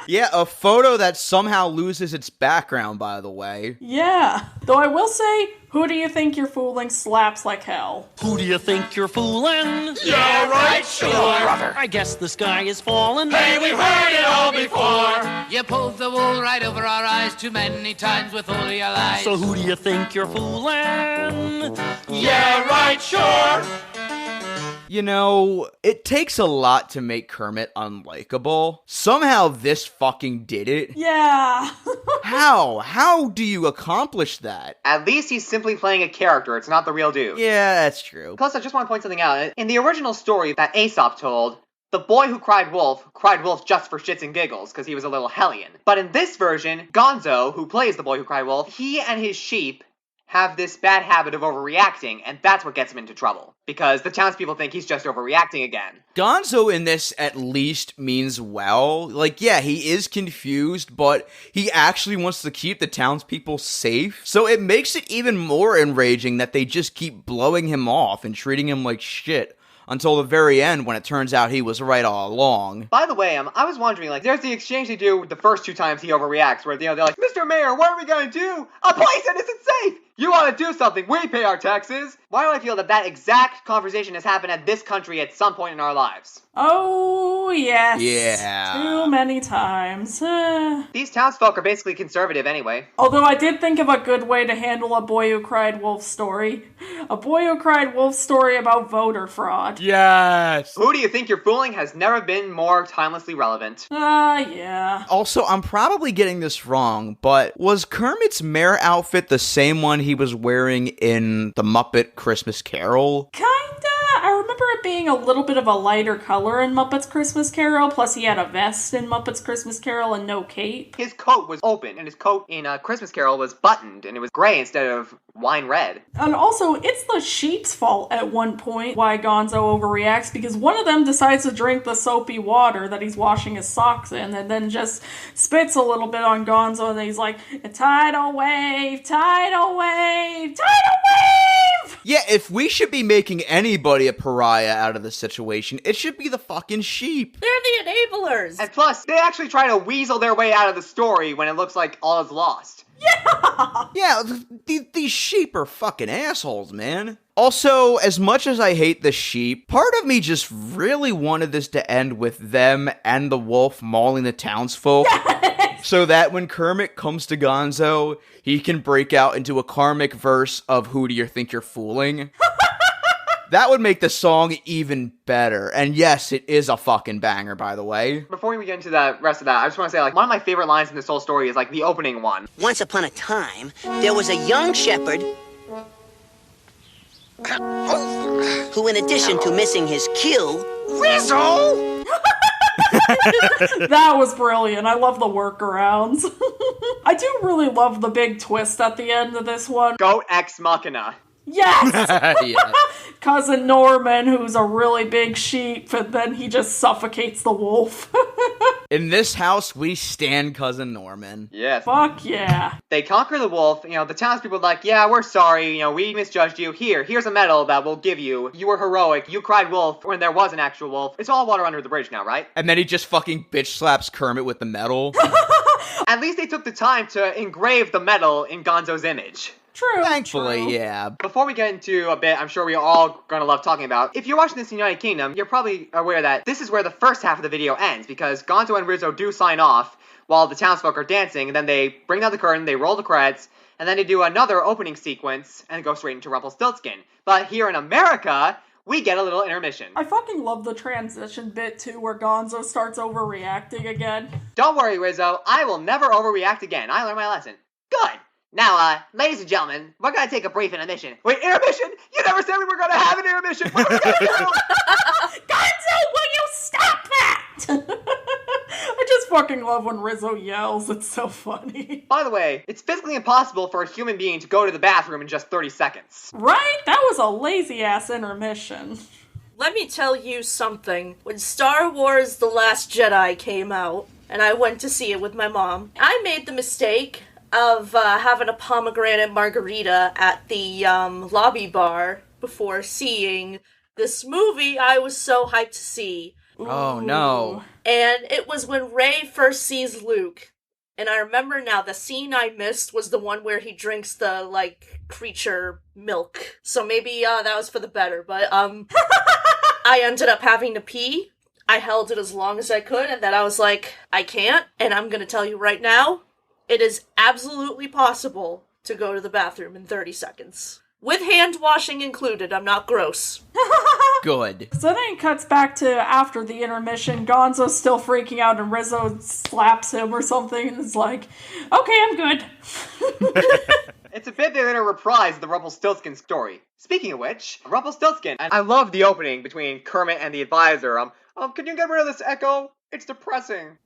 Yeah, a photo that somehow loses its background, by the way. Yeah. Though I will say, who do you think you're fooling slaps like hell? Who do you think you're fooling? Yeah, right, sure. Brother, I guess the sky is falling. Hey, we've heard it all before. You pulled the wool right over our eyes too many times with all your lies. So who do you think you're fooling? Yeah, right, sure. You know, it takes a lot to make Kermit unlikable. Somehow this fucking did it. Yeah. How? How do you accomplish that? At least he's simply playing a character, it's not the real dude. Yeah, that's true. Plus, I just want to point something out. In the original story that Aesop told, the boy who cried wolf just for shits and giggles, because he was a little hellion. But in this version, Gonzo, who plays the boy who cried wolf, he and his sheep have this bad habit of overreacting, and that's what gets him into trouble. Because the townspeople think he's just overreacting again. Gonzo in this at least means well. Like, yeah, he is confused, but he actually wants to keep the townspeople safe. So it makes it even more enraging that they just keep blowing him off and treating him like shit. Until the very end, when it turns out he was right all along. By the way, I was wondering, like, there's the exchange they do the first two times he overreacts, where, they're like, Mr. Mayor, what are we gonna do? A place that isn't safe! You want to do something, we pay our taxes! Why do I feel that exact conversation has happened at this country at some point in our lives? Oh, yes. Yeah. Too many times. These townsfolk are basically conservative anyway. Although I did think of a good way to handle a Boy Who Cried Wolf story. A Boy Who Cried Wolf story about voter fraud. Yes! Who do you think you're fooling has never been more timelessly relevant. Yeah. Also, I'm probably getting this wrong, but was Kermit's mayor outfit the same one he was wearing in the Muppet Christmas Carol? Kinda. I remember it being a little bit of a lighter color in Muppet's Christmas Carol, plus he had a vest in Muppet's Christmas Carol and no cape. His coat was open, and his coat in Christmas Carol was buttoned, and it was gray instead of wine red. And also, it's the sheep's fault at one point why Gonzo overreacts, because one of them decides to drink the soapy water that he's washing his socks in, and then just spits a little bit on Gonzo, and he's like, tidal wave, tidal wave, tidal wave! Yeah, if we should be making anybody a pariah out of this situation, it should be the fucking sheep. They're the enablers! And plus, they actually try to weasel their way out of the story when it looks like all is lost. Yeah, these sheep are fucking assholes, man. Also, as much as I hate the sheep, part of me just really wanted this to end with them and the wolf mauling the townsfolk. So that when Kermit comes to Gonzo, he can break out into a karmic verse of Who Do You Think You're Fooling? That would make the song even better. And yes, it is a fucking banger, by the way. Before we get into the rest of that, I just want to say, like, one of my favorite lines in this whole story is, like, the opening one. Once upon a time, there was a young shepherd who, in addition to missing his kill, Rizzo! That was brilliant. I love the workarounds. I do really love the big twist at the end of this one. Goat Ex Machina. Yes! Yeah. Cousin Norman, who's a really big sheep, and then he just suffocates the wolf. In this house, we stand Cousin Norman. Yes. Fuck yeah. They conquer the wolf. The townspeople are like, yeah, we're sorry. We misjudged you. Here's a medal that we'll give you. You were heroic. You cried wolf when there was an actual wolf. It's all water under the bridge now, right? And then he just fucking bitch slaps Kermit with the medal. At least they took the time to engrave the medal in Gonzo's image. True. Thankfully, true. yeah. Before we get into a bit I'm sure we're all gonna love talking about, if you're watching this in the United Kingdom, you're probably aware that this is where the first half of the video ends, because Gonzo and Rizzo do sign off while the townsfolk are dancing, and then they bring down the curtain, they roll the credits, and then they do another opening sequence, and go straight into Rumpelstiltskin. But here in America, we get a little intermission. I fucking love the transition bit, too, where Gonzo starts overreacting again. Don't worry, Rizzo, I will never overreact again. I learned my lesson. Good! Now, ladies and gentlemen, we're gonna take a brief intermission. Wait, intermission? You never said we were gonna have an intermission! What are we gonna do? Gonzo, will you stop that? I just fucking love when Rizzo yells. It's so funny. By the way, it's physically impossible for a human being to go to the bathroom in just 30 seconds. Right? That was a lazy-ass intermission. Let me tell you something. When Star Wars The Last Jedi came out, and I went to see it with my mom, I made the mistake of having a pomegranate margarita at the lobby bar before seeing this movie I was so hyped to see. Oh, no. And it was when Rey first sees Luke. And I remember now, the scene I missed was the one where he drinks the, creature milk. So maybe that was for the better, but I ended up having to pee. I held it as long as I could, and then I was like, I can't, and I'm gonna tell you right now, it is absolutely possible to go to the bathroom in 30 seconds. With hand washing included, I'm not gross. Good. So then it cuts back to after the intermission. Gonzo's still freaking out and Rizzo slaps him or something and is like, okay, I'm good. It's a bit they're gonna reprise the Rumpelstiltskin story. Speaking of which, Rumpelstiltskin, and I love the opening between Kermit and the advisor. Can you get rid of this echo? It's depressing.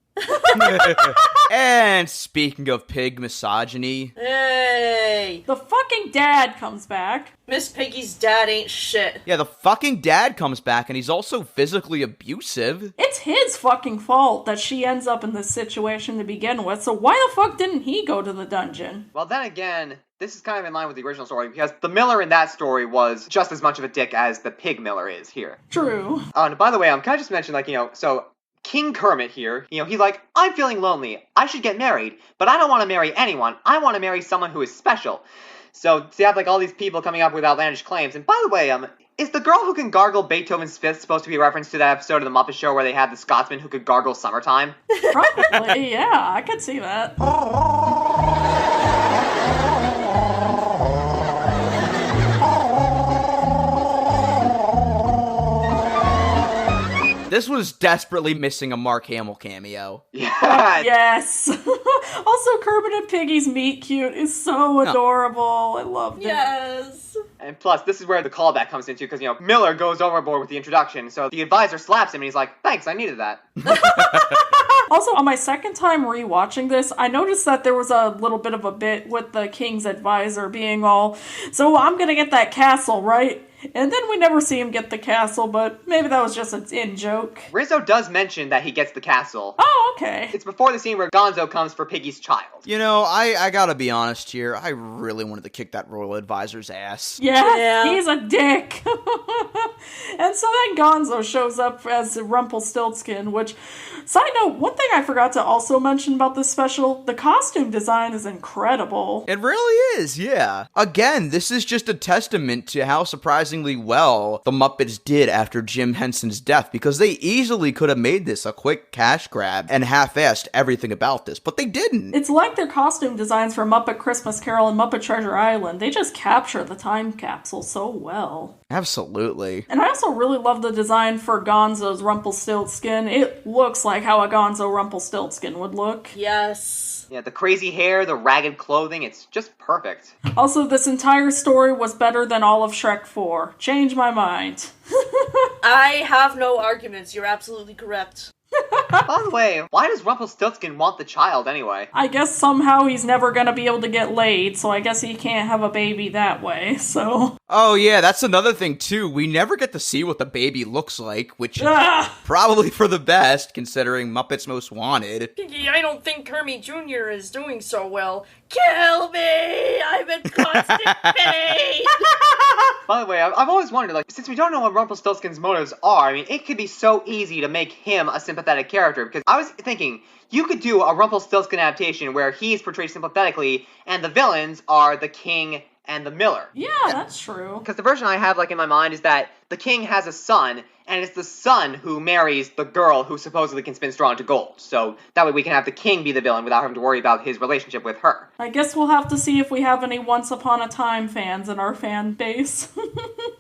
And speaking of pig misogyny, Hey! The fucking dad comes back. Miss Piggy's dad ain't shit. yeah, the fucking dad comes back and he's also physically abusive. It's his fucking fault that she ends up in this situation to begin with, so why the fuck didn't he go to the dungeon? Well, then again, this is kind of in line with the original story, because the Miller in that story was just as much of a dick as the pig Miller is here. True. And by the way, can I just mention, so King Kermit here, he's like, I'm feeling lonely. I should get married, but I don't want to marry anyone. I want to marry someone who is special. So you have all these people coming up with outlandish claims. And by the way, is the girl who can gargle Beethoven's Fifth supposed to be a reference to that episode of the Muppet Show where they had the Scotsman who could gargle Summertime? Probably, yeah, I could see that. This was desperately missing a Mark Hamill cameo. Yeah. Yes. Also, Kermit and Piggy's meet cute is so adorable. I loved it. Yes! And plus, this is where the callback comes into, because, Miller goes overboard with the introduction, so the advisor slaps him, and he's like, thanks, I needed that. Also, on my second time rewatching this, I noticed that there was a little bit of a bit with the king's advisor being all, so I'm gonna get that castle, right? And then we never see him get the castle, but maybe that was just an in-joke. Rizzo does mention that he gets the castle. Oh, okay. It's before the scene where Gonzo comes for Piggy's child. I gotta be honest here, I really wanted to kick that royal advisor's ass. Yeah, he's a dick. And so then Gonzo shows up as Rumpelstiltskin, which, side note, one thing I forgot to also mention about this special, the costume design is incredible. It really is, yeah. Again, this is just a testament to how surprisingly well the Muppets did after Jim Henson's death, because they easily could have made this a quick cash grab and half-assed everything about this, but they didn't. It's like their costume designs for Muppet Christmas Carol and Muppet Treasure Island. They just capture the time capsule so well. Absolutely. And I also really love the design for Gonzo's Rumpelstiltskin. It looks like how a Gonzo Rumpelstiltskin would look. Yes. Yeah, the crazy hair, the ragged clothing, it's just perfect. Also, this entire story was better than all of Shrek 4. Change my mind. I have no arguments. You're absolutely correct. By the way, why does Rumpelstiltskin want the child anyway? I guess somehow he's never gonna be able to get laid, so I guess he can't have a baby that way, so... Oh yeah, that's another thing too. We never get to see what the baby looks like, which is probably for the best, considering Muppets Most Wanted. Piggy, I don't think Kermit Jr. is doing so well. Kill me! I'm in constant pain! By the way, I've always wondered, like, since we don't know what Rumpelstiltskin's motives are, I mean, it could be so easy to make him a sympathetic character, because I was thinking, you could do a Rumpelstiltskin adaptation where he's portrayed sympathetically, and the villains are the king and the miller. Yeah, that's true. Because the version I have, like, in my mind is that the king has a son, and it's the son who marries the girl who supposedly can spin straw into gold. So that way we can have the king be the villain without having to worry about his relationship with her. I guess we'll have to see if we have any Once Upon a Time fans in our fan base.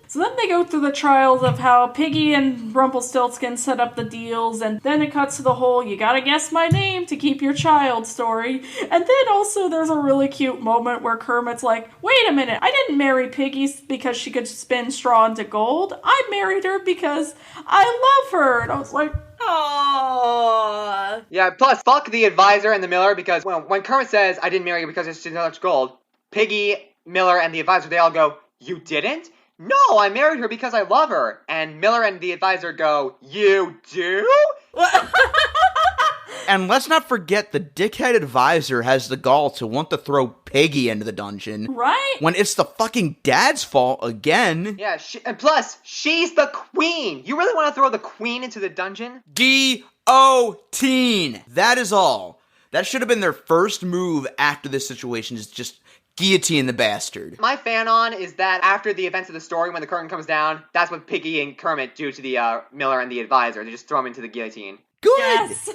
So then they go through the trials of how Piggy and Rumpelstiltskin set up the deals, and then it cuts to the whole "you gotta guess my name to keep your child" story. And then also there's a really cute moment where Kermit's like, wait a minute, I didn't marry Piggy because she could spin straw into gold. I married her because I love her. And I was like, aww. Yeah, plus, fuck the advisor and the miller, because when Kermit says, I didn't marry you because it's too much gold, Piggy, Miller, and the advisor, they all go, you didn't? No, I married her because I love her. And Miller and the advisor go, you do? And let's not forget the dickhead advisor has the gall to want to throw Piggy into the dungeon. right? When it's the fucking dad's fault again. Yeah, and plus, she's the queen. You really want to throw the queen into the dungeon? Guillotine. That is all. That should have been their first move after this situation, is just guillotine the bastard. My fan-on is that after the events of the story, when the curtain comes down, that's what Piggy and Kermit do to the Miller and the advisor. They just throw him into the guillotine. Good! Yes.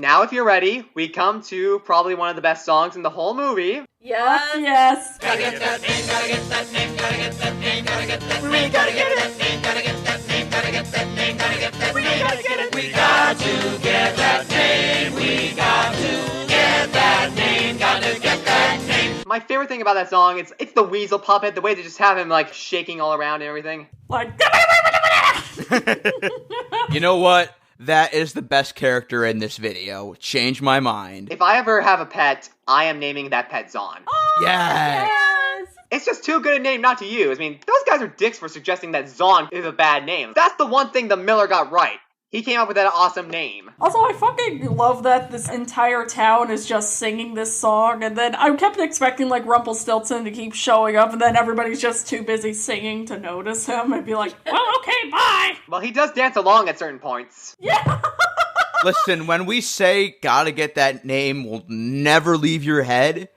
Now, if you're ready, we come to probably one of the best songs in the whole movie. Yes. Yes. Gotta get that name, gotta get that name, gotta get that name, gotta get that name, we gotta get that name, gotta get that name, gotta get that name, gotta get that name, gotta get it. We got to get that name, we got to get that name, gotta get that name. My favorite thing about that song, it's the weasel puppet, the way they just have him, like, shaking all around and everything. Like, You know what? That is the best character in this video. Change my mind. If I ever have a pet, I am naming that pet Zon. Yes! yes. It's just too good a name not to use. I mean, those guys are dicks for suggesting that Zon is a bad name. That's the one thing the Miller got right. He came up with that awesome name. Also, I fucking love that this entire town is just singing this song, and then I kept expecting, like, Rumpelstiltskin to keep showing up, and then everybody's just too busy singing to notice him, and be like, well, okay, bye! Well, he does dance along at certain points. Yeah! Listen, when we say gotta get that name will never leave your head,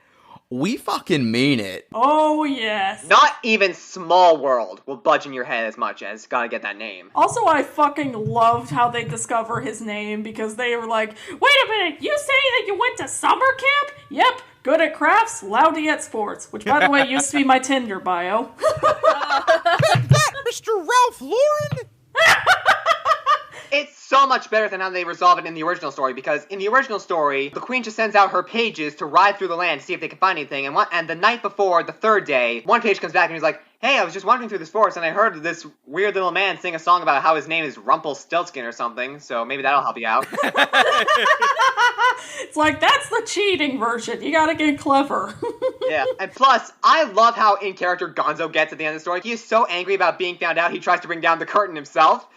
we fucking mean it. Oh, yes. Not even Small World will budge in your head as much as gotta get that name. Also, I fucking loved how they discover his name, because they were like, wait a minute, you say that you went to summer camp? Yep, good at crafts, loudy at sports, which, by the way, used to be my Tinder bio. That Mr. Ralph Lauren? It's so much better than how they resolve it in the original story, because in the original story, the queen just sends out her pages to ride through the land to see if they can find anything, and the night before, the third day, one page comes back and he's like, hey, I was just wandering through this forest and I heard this weird little man sing a song about how his name is Rumpelstiltskin or something, so maybe that'll help you out. It's like, that's the cheating version. You gotta get clever. Yeah, and plus, I love how in character Gonzo gets at the end of the story. He is so angry about being found out, he tries to bring down the curtain himself.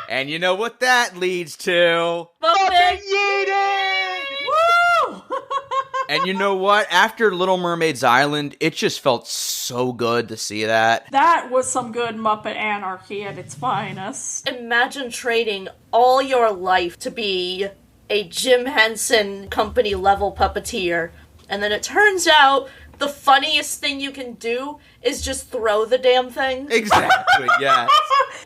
And you know what that leads to? Muppet yeeting! Woo! And you know what? After Little Mermaid's Island, it just felt so good to see that. That was some good Muppet anarchy at its finest. Imagine trading all your life to be a Jim Henson company level puppeteer, and then it turns out the funniest thing you can do is just throw the damn thing. Exactly, yes.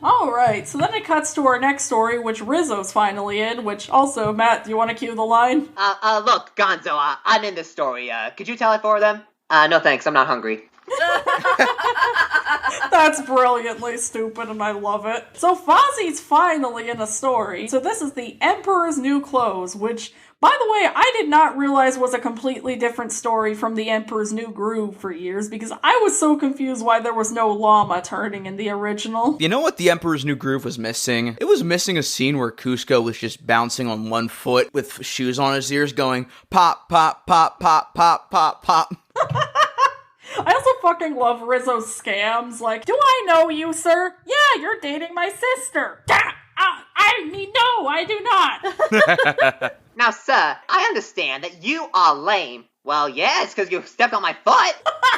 Alright, so then it cuts to our next story, which Rizzo's finally in, which also, Matt, do you want to cue the line? Look, Gonzo, I'm in this story. Could you tell it for them? No thanks, I'm not hungry. That's brilliantly stupid and I love it. So Fozzie's finally in a story. So this is the Emperor's New Clothes, which By the way, I did not realize was a completely different story from The Emperor's New Groove for years, because I was so confused why there was no llama turning in the original. You know what The Emperor's New Groove was missing? It was missing a scene where Cusco was just bouncing on one foot with shoes on his ears going, pop, pop, pop, pop, pop, pop, pop. I also fucking love Rizzo's scams, like, do I know you, sir? Yeah, you're dating my sister. No, I do not. Now, sir, I understand that you are lame. Well, yeah, it's because you stepped on my foot.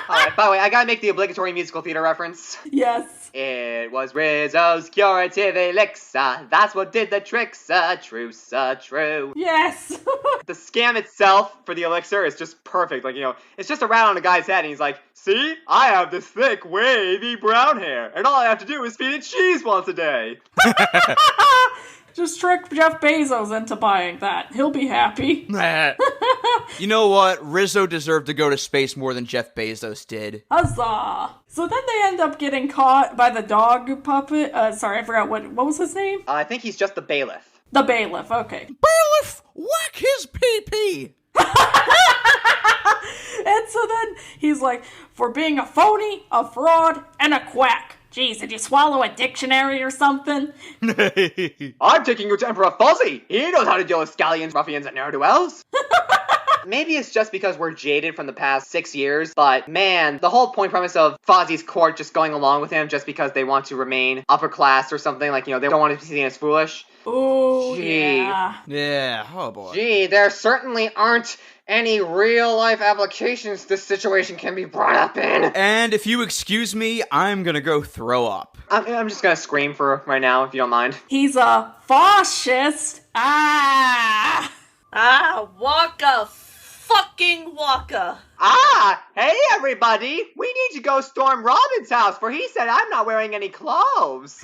Alright, by the way, I gotta make the obligatory musical theater reference. Yes. It was Rizzo's curative elixir. That's what did the trick, sir. True, sir, true. Yes. The scam itself for the elixir is just perfect. Like, it's just a rat on a guy's head, and he's like, see? I have this thick, wavy brown hair, and all I have to do is feed it cheese once a day. Just trick Jeff Bezos into buying that. He'll be happy. You know what? Rizzo deserved to go to space more than Jeff Bezos did. Huzzah! So then they end up getting caught by the dog puppet. Sorry, I forgot what was his name? I think he's just the bailiff. The bailiff, okay. Bailiff, whack his pee-pee! And so then he's like, for being a phony, a fraud, and a quack. Jeez, did you swallow a dictionary or something? I'm taking you to Emperor Fuzzy. He knows how to deal with scallions, ruffians, and ne'er-do-wells. Maybe it's just because we're jaded from the past 6 years, but man, the whole point premise of Fozzie's court just going along with him just because they want to remain upper class or something, like, they don't want to be seen as foolish. Ooh, Gee. yeah. Yeah, oh boy. Gee, there certainly aren't any real-life applications this situation can be brought up in. And if you excuse me, I'm gonna go throw up. I'm just gonna scream for right now, if you don't mind. He's a fascist. Waka fucking waka. Hey everybody! We need to go storm Robin's house, for he said I'm not wearing any clothes.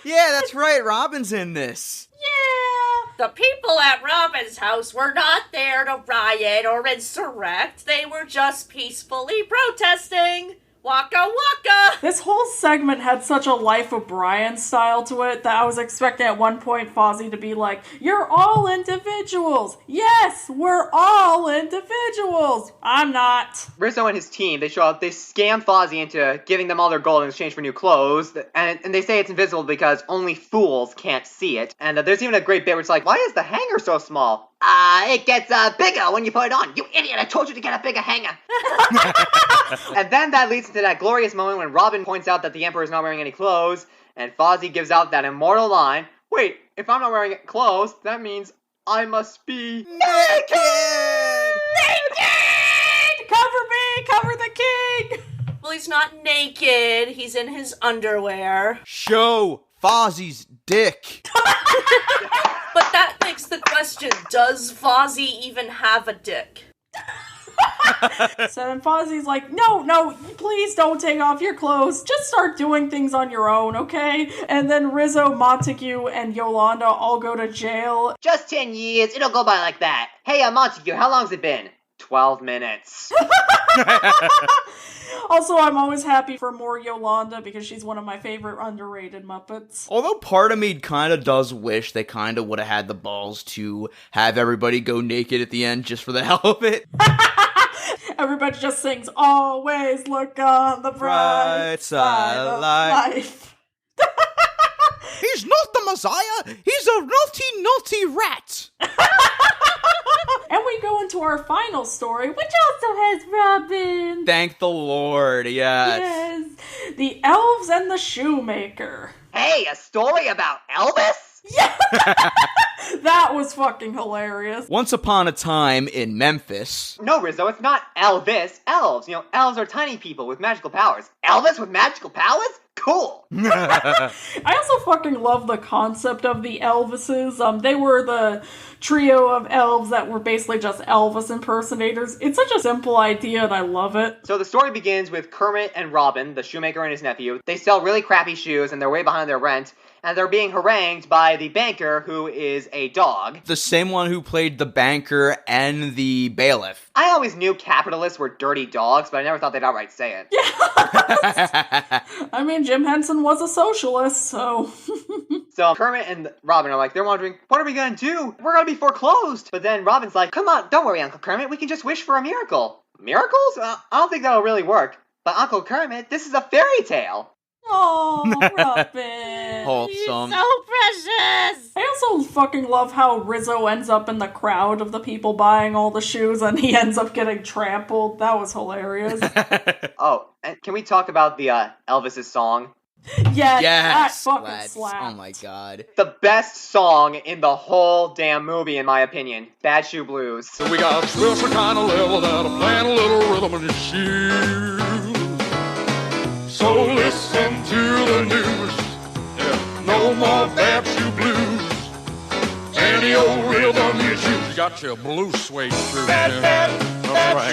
Yeah, that's right, Robin's in this. Yeah. The people at Robin's house were not there to riot or insurrect. They were just peacefully protesting. Waka waka! This whole segment had such a Life of Brian style to it that I was expecting at one point Fozzie to be like, you're all individuals! Yes, we're all individuals! I'm not. Rizzo and his team, they show up, they scam Fozzie into giving them all their gold in exchange for new clothes, and they say it's invisible because only fools can't see it. And there's even a great bit where it's like, why is the hanger so small? It gets bigger when you put it on. You idiot, I told you to get a bigger hanger. And then that leads to that glorious moment when Robin points out that the Emperor is not wearing any clothes, and Fozzie gives out that immortal line, wait, if I'm not wearing clothes, that means I must be naked! Naked! Cover me! Cover the king! Well, he's not naked. He's in his underwear. Show Fozzie's dick. But that begs the question, does Fozzie even have a dick? So then Fozzie's like, no, please don't take off your clothes. Just start doing things on your own, okay? And then Rizzo, Montague, and Yolanda all go to jail. Just 10 years, it'll go by like that. Hey, Montague, how long's it been? 12 minutes. Also, I'm always happy for more Yolanda because she's one of my favorite underrated Muppets. Although part of me kind of does wish they kind of would have had the balls to have everybody go naked at the end just for the hell of it. Everybody just sings, always look on the bright side of life. He's not the Messiah, he's a naughty rat. And we go into our final story, which also has Robin. Thank the Lord, yes. Yes. The Elves and the Shoemaker. Hey, a story about Elvis? Yeah! That was fucking hilarious. Once upon a time in Memphis. No, Rizzo, it's not Elvis. Elves. Elves are tiny people with magical powers. Elvis with magical powers? Cool. I also fucking love the concept of the Elvises. They were the trio of elves that were basically just Elvis impersonators. It's such a simple idea and I love it. So the story begins with Kermit and Robin, the shoemaker and his nephew. They sell really crappy shoes and they're way behind their rent. and they're being harangued by the banker, who is a dog. The same one who played the banker and the bailiff. I always knew capitalists were dirty dogs, but I never thought they'd outright say it. I mean, Jim Henson was a socialist, so... So Kermit and Robin are like, they're wondering, what are we gonna do? We're gonna be foreclosed. But then Robin's like, come on, don't worry, Uncle Kermit, we can just wish for a miracle. Miracles? I don't think that'll really work. But Uncle Kermit, this is a fairy tale. Oh, Robin. Wholesome. So precious! I also fucking love how Rizzo ends up in the crowd of the people buying all the shoes and he ends up getting trampled. That was hilarious. Oh, and can we talk about the Elvis's song? Yes, that Yes, fucking let's. slapped. Oh my god. The best song in the whole damn movie, in my opinion. Bad Shoe Blues. So we got a special kind of level that'll plant a little rhythm in your shoes. So listen to the news. Yeah, no more bad shoe blues. Any old rhythm you choose. You got your blue suede shoes. That's right.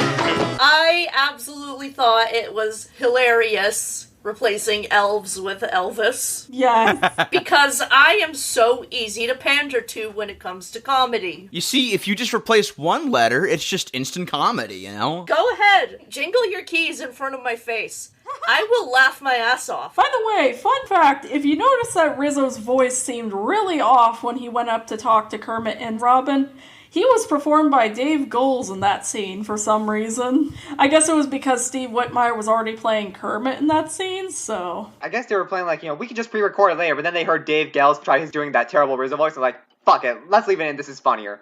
I absolutely thought it was hilarious replacing Elves with Elvis. Yes. Because I am so easy to pander to when it comes to comedy. You see, if you just replace one letter, it's just instant comedy, you know? Go ahead, jingle your keys in front of my face. I will laugh my ass off. By the way, fun fact, if you notice that Rizzo's voice seemed really off when he went up to talk to Kermit and Robin, he was performed by Dave Goelz in that scene for some reason. I guess it was because Steve Whitmire was already playing Kermit in that scene, so... I guess they were playing like, we could just pre-record it later, but then they heard Dave Gales try his doing that terrible Rizzo voice, and like, fuck it, let's leave it in, this is funnier.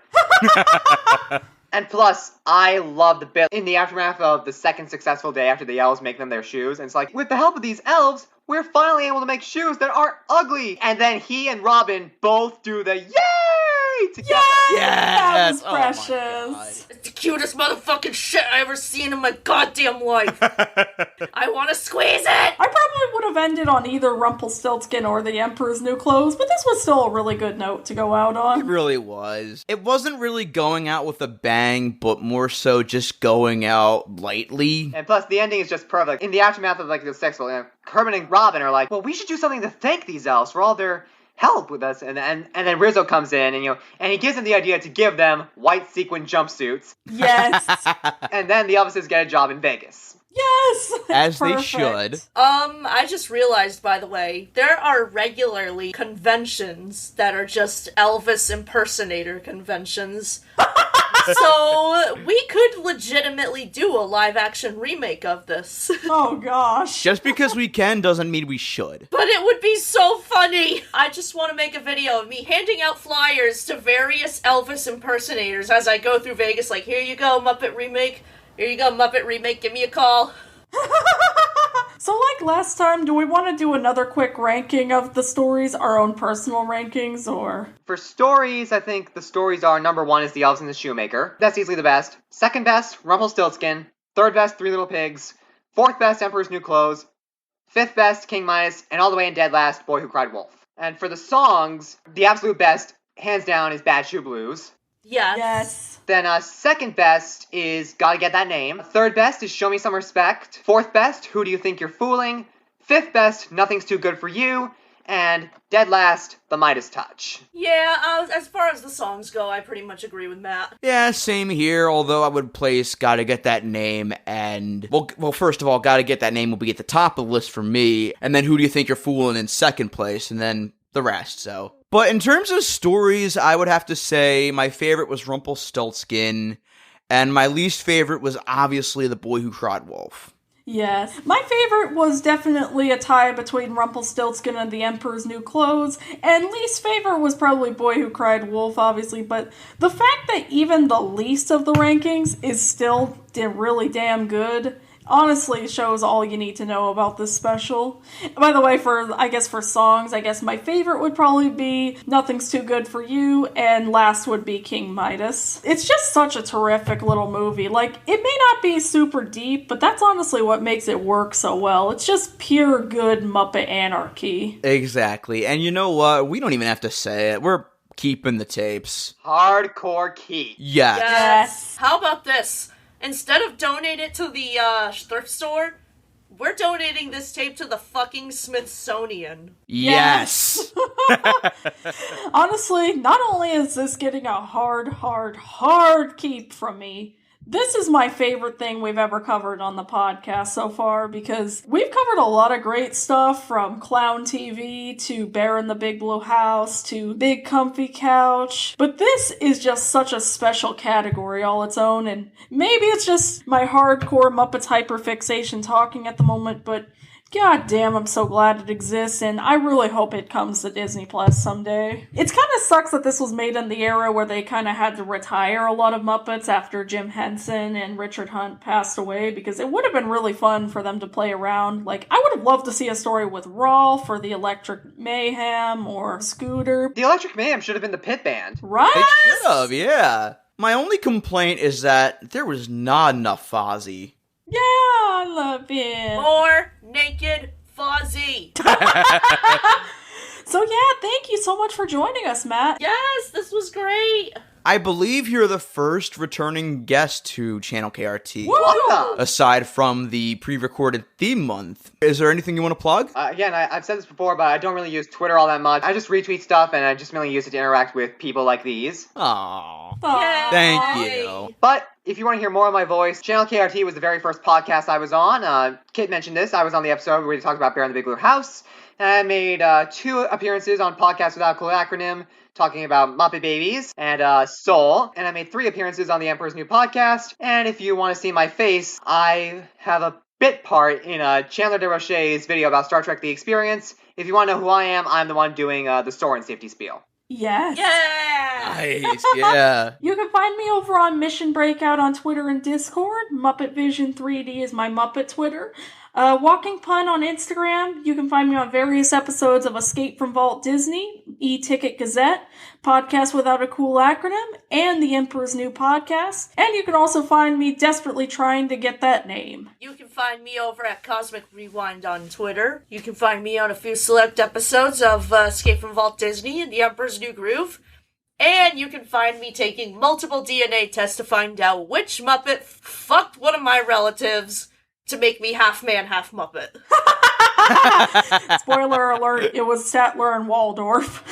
And plus, I love the bit in the aftermath of the second successful day after the elves make them their shoes, and it's like, with the help of these elves, we're finally able to make shoes that aren't ugly! And then he and Robin both do the yay together! That was Yes! Oh my precious. God. It's the cutest motherfucking shit I ever seen in my goddamn life. I want to squeeze it! I probably would have ended on either Rumpelstiltskin or the Emperor's New Clothes, but this was still a really good note to go out It on. really was. It wasn't really going out with a bang, but more so just going out lightly. And plus, the ending is just perfect. In the aftermath of like the sexual, Kermit and Robin are like, well, we should do something to thank these elves for all their help with us. And then Rizzo comes in and he gives them the idea to give them white sequin jumpsuits. Yes. And then the Elvises get a job in Vegas. Yes. As they Perfect. should. I just realized, by the way, there are regularly conventions that are just Elvis impersonator conventions. So, we could legitimately do a live-action remake of this. Oh gosh. Just because we can doesn't mean we should. But it would be so funny! I just want to make a video of me handing out flyers to various Elvis impersonators as I go through Vegas, like, here you go, Muppet Remake. Here you go, Muppet Remake, give me a call. So like last time, do we want to do another quick ranking of the stories, our own personal rankings, or? For stories, I think the stories are number 1 is The Elves and the Shoemaker. That's easily the best. Second best, Rumpelstiltskin. Third best, Three Little Pigs. Fourth best, Emperor's New Clothes. Fifth best, King Midas. And all the way in dead last, Boy Who Cried Wolf. And for the songs, the absolute best, hands down, is Bad Shoe Blues. Yes. Then second best is Gotta Get That Name. Third best is Show Me Some Respect. Fourth best, Who Do You Think You're Fooling? Fifth best, Nothing's Too Good For You. And dead last, The Midas Touch. Yeah, as far as the songs go, I pretty much agree with Matt. Yeah, same here, although I would place Gotta Get That Name and... Well, first of all, Gotta Get That Name will be at the top of the list for me, and then Who Do You Think You're Fooling in second place, and then the rest, so... But in terms of stories, I would have to say my favorite was Rumpelstiltskin, and my least favorite was obviously The Boy Who Cried Wolf. Yes. My favorite was definitely a tie between Rumpelstiltskin and the Emperor's New Clothes, and least favorite was probably Boy Who Cried Wolf, obviously, but the fact that even the least of the rankings is still really damn good honestly shows all you need to know about this special. By the way, for songs, I guess my favorite would probably be Nothing's Too Good For You, and last would be King Midas. It's just such a terrific little movie. Like, it may not be super deep, but that's honestly what makes it work so well. It's just pure good Muppet anarchy. Exactly, and you know what? We don't even have to say it. We're keeping the tapes. Hardcore key. Yes. Yes. How about this? Instead of donate it to the thrift store, We're donating this tape to the fucking Smithsonian. Yes! Honestly, not only is this getting a hard keep from me, this is my favorite thing we've ever covered on the podcast so far, because we've covered a lot of great stuff, from Clown TV to Bear in the Big Blue House to Big Comfy Couch, but this is just such a special category all its own, and maybe it's just my hardcore Muppets hyperfixation talking at the moment, but god damn, I'm so glad it exists, and I really hope it comes to Disney Plus someday. It kind of sucks that this was made in the era where they kind of had to retire a lot of Muppets after Jim Henson and Richard Hunt passed away, because it would have been really fun for them to play around. Like, I would have loved to see a story with Rolf or the Electric Mayhem or Scooter. The Electric Mayhem should have been the Pit Band. Right? They should have, yeah. My only complaint is that there was not enough Fozzie. Yeah, I love it. More naked Fozzie. So yeah, thank you so much for joining us, Matt. Yes, this was great. I believe you're the first returning guest to Channel KRT. Welcome. Aside from the pre-recorded theme month. Is there anything you want to plug? Again, I've said this before, but I don't really use Twitter all that much. I just retweet stuff, and I just mainly use it to interact with people like these. Aww. Aw. Thank you. But if you want to hear more of my voice, Channel KRT was the very first podcast I was on. Kit mentioned this. I was on the episode where we talked about Bear in the Big Blue House. And I made 2 appearances on Podcasts Without a Cool Acronym, talking about Muppet Babies and Soul. And I made 3 appearances on the Emperor's New Podcast. And if you want to see my face, I have a bit part in Chandler DeRoche's video about Star Trek The Experience. If you want to know who I am, I'm the one doing the Soren safety spiel. Yes. Yeah. Nice, yeah. You can find me over on Mission Breakout on Twitter and Discord. Muppet Vision 3D is my Muppet Twitter. Walking Pun on Instagram. You can find me on various episodes of Escape from Walt Disney, E-Ticket Gazette, Podcast Without a Cool Acronym, and the Emperor's New Podcast. And you can also find me desperately trying to get that name. You can find me over at Cosmic Rewind on Twitter. You can find me on a few select episodes of Escape from Walt Disney and The Emperor's New Groove. And you can find me taking multiple DNA tests to find out which Muppet fucked one of my relatives to make me half man, half Muppet. Spoiler alert, it was Statler and Waldorf.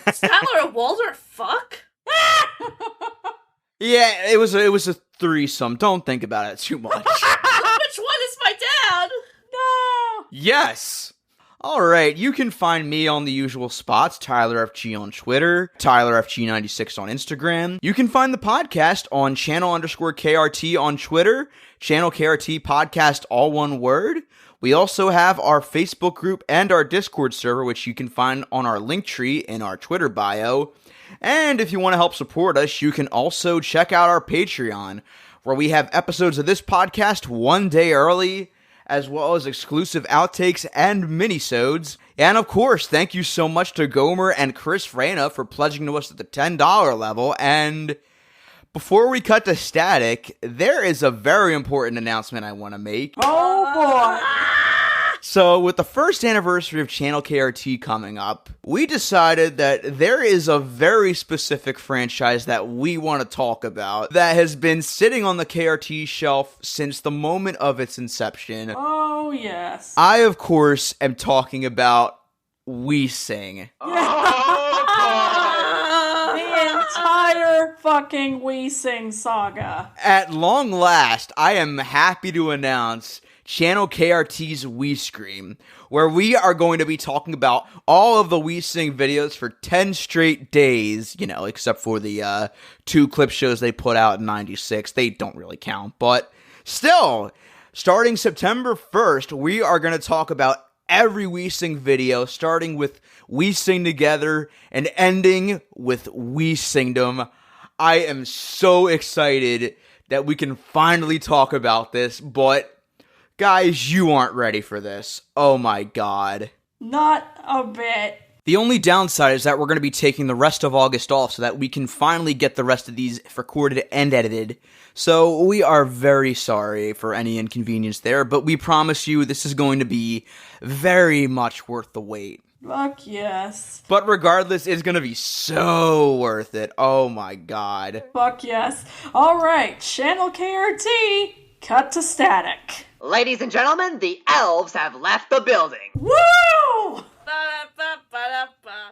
Statler and Waldorf fuck? Yeah, it was a threesome. Don't think about it too much. Which one is my dad? No! Yes! Alright, you can find me on the usual spots, TylerFG on Twitter, TylerFG96 on Instagram. You can find the podcast on channel_KRT on Twitter, Channel KRT Podcast, all one word. We also have our Facebook group and our Discord server, which you can find on our link tree in our Twitter bio. And if you want to help support us, you can also check out our Patreon, where we have episodes of this podcast one day early, as well as exclusive outtakes and minisodes. And of course, thank you so much to Gomer and Chris Freyna for pledging to us at the $10 level. And before we cut to static, there is a very important announcement I want to make. Oh boy! So, with the first anniversary of Channel KRT coming up, we decided that there is a very specific franchise that we want to talk about that has been sitting on the KRT shelf since the moment of its inception. Oh, yes. I, of course, am talking about We Sing. The entire fucking We Sing saga. At long last, I am happy to announce Channel KRT's We Scream, where we are going to be talking about all of the We Sing videos for 10 straight days, you know, except for the 2 clip shows they put out in 96. They don't really count, but still, starting September 1st, we are going to talk about every We Sing video, starting with We Sing Together and ending with We Singdom. I am so excited that we can finally talk about this, but guys, you aren't ready for this. Oh my god. Not a bit. The only downside is that we're going to be taking the rest of August off so that we can finally get the rest of these recorded and edited. So we are very sorry for any inconvenience there, but we promise you this is going to be very much worth the wait. Fuck yes. But regardless, it's going to be so worth it. Oh my god. Fuck yes. Alright, Channel KRT. Cut to static. Ladies and gentlemen, the elves have left the building. Woo! Ba-da-ba-ba-da-ba.